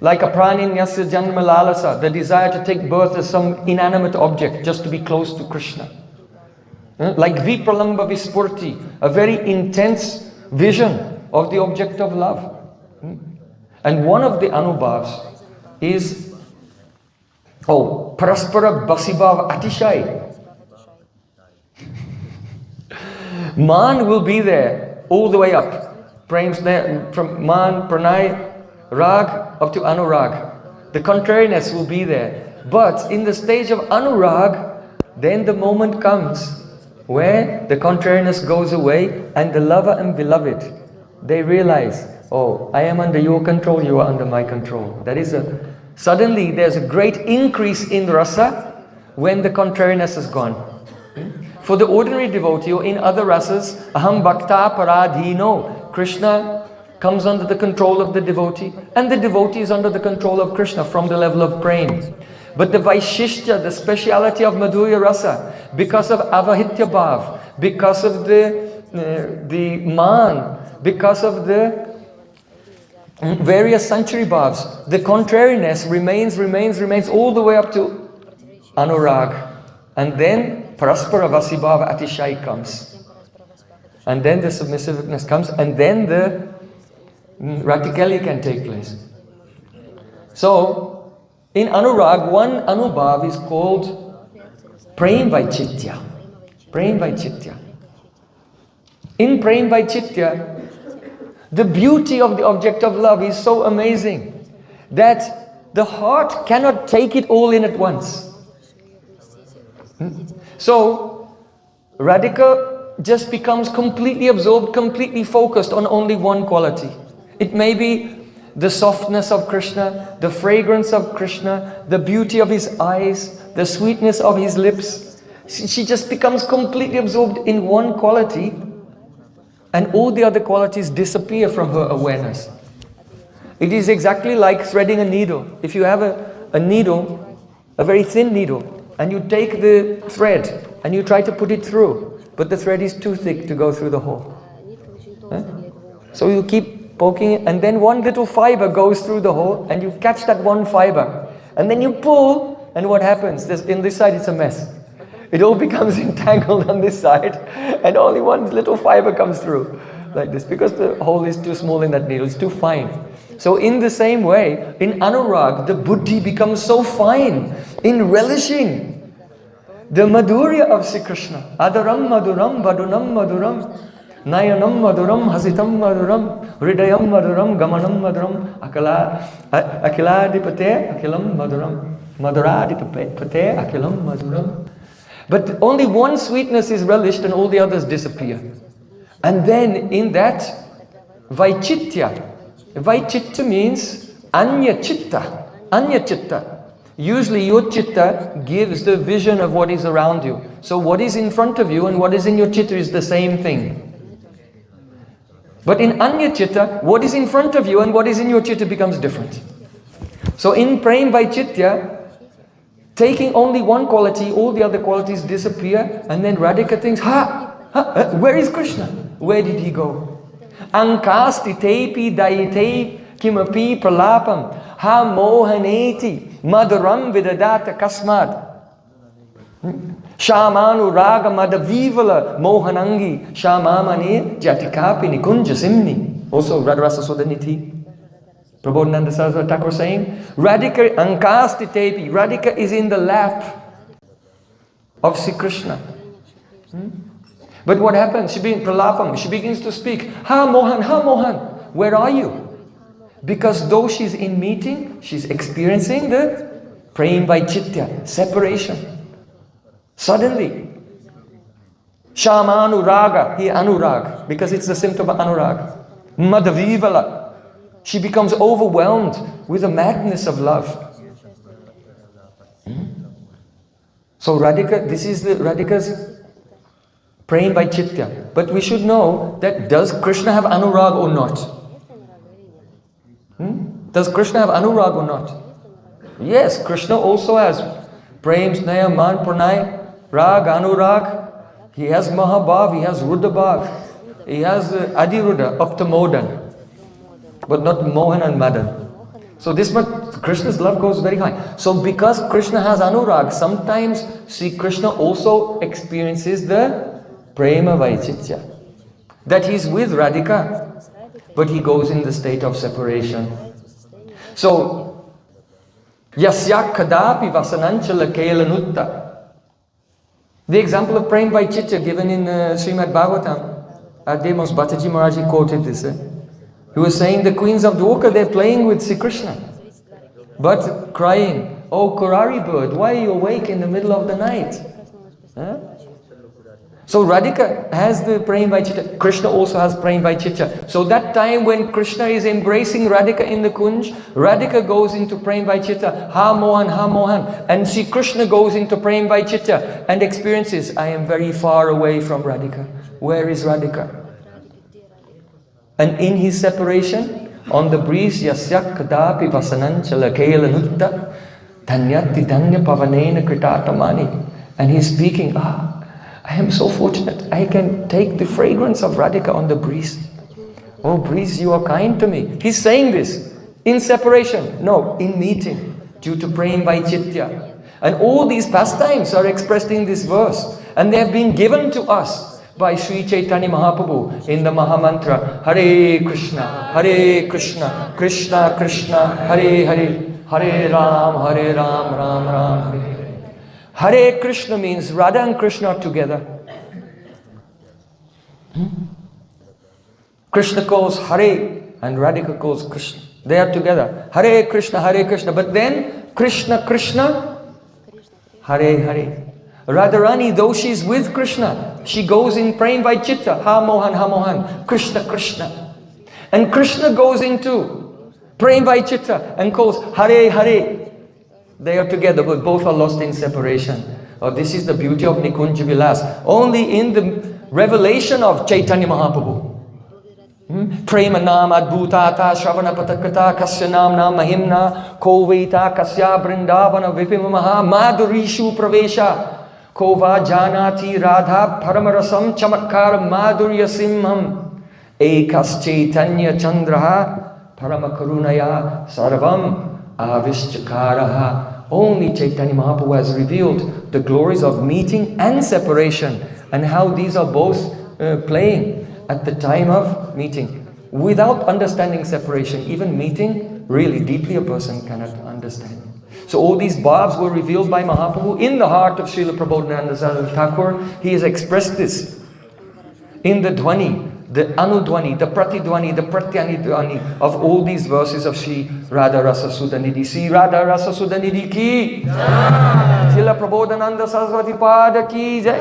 Like apraninyasya janma lalasa, the desire to take birth as some inanimate object, just to be close to Krishna. Like vipralamba vispurti, a very intense vision of the object of love. And one of the Anubhavs is, paraspara basibhav atishai. Man will be there all the way up. Prem's there from Man, Pranay, Rag up to Anurag. The contrariness will be there. But in the stage of Anurag, then the moment comes where the contrariness goes away and the lover and beloved, they realize, I am under your control, you are under my control. Suddenly there's a great increase in rasa when the contrariness is gone. For the ordinary devotee or in other rasas, aham bhakta paradhino, Krishna comes under the control of the devotee and the devotee is under the control of Krishna from the level of prem. But the Vaishishya, the speciality of Madhurya Rasa, because of Avahitya Bhav, because of the Man, because of the various century bhavs, the contrariness remains all the way up to Anurag. And then Paraspara Vasibhav Atishai comes. And then the submissiveness comes, and then the Ratikali can take place. So, in Anurag, one Anubhav is called Prem Vaichitya. Prem Vaichitya. In Prem Vaichitya, the beauty of the object of love is so amazing that the heart cannot take it all in at once. So, Radhika just becomes completely absorbed, completely focused on only one quality. It may be the softness of Krishna, the fragrance of Krishna, the beauty of his eyes, the sweetness of his lips. She just becomes completely absorbed in one quality, and all the other qualities disappear from her awareness. It is exactly like threading a needle. If you have a needle, a very thin needle, and you take the thread and you try to put it through, but the thread is too thick to go through the hole. So you keep poking it, and then one little fiber goes through the hole, and you catch that one fiber, and then you pull, and what happens? In this side it's a mess. It all becomes entangled on this side, and only one little fiber comes through, like this, because the hole is too small in that needle, it's too fine. So in the same way, in Anurag, the buddhi becomes so fine in relishing the madhurya of Sri Krishna. Adaram madhuram, vadunam madhuram, nayanam madhuram, hasitam madhuram, hridayam madhuram, gamanam madhuram, akiladipate akilam madhuram, madhuradipate akilam madhuram. But only one sweetness is relished and all the others disappear. And then in that, Vaichitya. Vaichitya means Anya Chitta. Anya Chitta. Usually your Chitta gives the vision of what is around you. So what is in front of you and what is in your Chitta is the same thing. But in Anya Chitta, what is in front of you and what is in your Chitta becomes different. So in Prem Vaichitya, taking only one quality, all the other qualities disappear, and then Radhika thinks, where is Krishna? Where did he go? Ankasti tepi daite kimapi pralapam ha mohaneti madhuram vidadata kasmad shamanu raga madavivala mohanangi shamamane jatikapi nikunja simni. Also Radha-rasa-sudha-nidhi. Prabodhananda Saraswati Thakur saying, Radhika ankasti tepi. Radhika is in the lap of Sri Krishna. But what happens? She begins pralapam. She begins to speak. Ha Mohan, where are you? Because though she's in meeting, she's experiencing the Prem Vaichitya, separation. Suddenly, Shamanuraga, here anurag, because it's the symptom of anurag. Madhavivala. She becomes overwhelmed with the madness of love. So Radhika, this is the Radhika's Prem Vaichitya. But we should know that does Krishna have anurag or not? Does Krishna have anurag or not? Yes, Krishna also has Prem, Sneha, Man, Pranay, Rag, Anurag. He has Mahabhav, he has Rudabhav, he has Adiruddha, up to Modan, but not Mohan and Madan. So this much, Krishna's love goes very high. So because Krishna has Anurag, sometimes Sri Krishna also experiences the Prema Vaichitya. That he's with Radhika, but he goes in the state of separation. So, Yasya Kadapi Vasanancha Kelanutta. The example of Prem Vaichitya given in Srimad Bhagavatam, Demos Bhattaji Maharaji quoted this. He was saying the queens of Dwarka, they're playing with Sri Krishna, but crying, "Oh Kurari bird, why are you awake in the middle of the night?" Huh? So Radhika has the Prem Vaichitya. Krishna also has Prem Vaichitya. So that time when Krishna is embracing Radhika in the Kunj, Radhika goes into Prem Vaichitya, Ha Mohan, and Sri Krishna goes into Prem Vaichitya and experiences, I am very far away from Radhika. Where is Radhika? And in his separation, on the breeze, Yasya Kadapi Vasanancha Kelanutta Dhanyati Dhanya Pavanena Kritatamani. And he's speaking, I am so fortunate. I can take the fragrance of Radhika on the breeze. Oh breeze, you are kind to me. He's saying this in separation. No, in meeting, due to Prem Vaichitya. And all these pastimes are expressed in this verse. And they have been given to us by Sri Chaitanya Mahaprabhu in the Mahamantra, Hare Krishna, Krishna Krishna, Hare Hare, Hare Ram, Ram Ram, Hare Hare. Hare Krishna means Radha and Krishna are together. Krishna calls Hare and Radhika calls Krishna. They are together. Hare Krishna, but then Krishna, Hare Hare. Radharani, though she is with Krishna, she goes in Prem Vaichitya, Ha Mohan, Krishna. And Krishna goes into Prem Vaichitya and calls Hare Hare. They are together, but both are lost in separation. Oh, this is the beauty of Nikunja Vilas. Only in the revelation of Chaitanya Mahaprabhu. Prema nam adbhutata shravana patakata kasya nam mahimna koveta kasya brindavana vipimamaha madurishu pravesha kova janati radha paramarasam chamatkar madurya simham ekas chaitanya chandraha paramakarunaya sarvam Avishchakaraha. Only Chaitanya Mahaprabhu has revealed the glories of meeting and separation and how these are both playing at the time of meeting. Without understanding separation, even meeting, really deeply a person cannot understand. So all these bhavs were revealed by Mahaprabhu in the heart of Srila Prabodhananda Saraswati Thakur. He has expressed this in the Dhwani, the Anudhwani, the Pratidhwani, the Pratyanidhwani of all these verses of Sri Radha-rasa-sudha-nidhi. Sri Radha-rasa-sudha-nidhi ki Jai. Srila Prabodhananda Saraswati Pada ki Jai.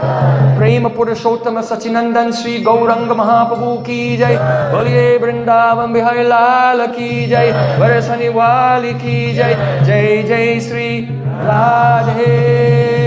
Prema Purushottama Sachinandan Sri Gauranga Mahaprabhu ki Jai. Boliye Vrindavan Bihari Lala ki Jai. Varasani Wali ki Jai. Jai Jai Sri Radhe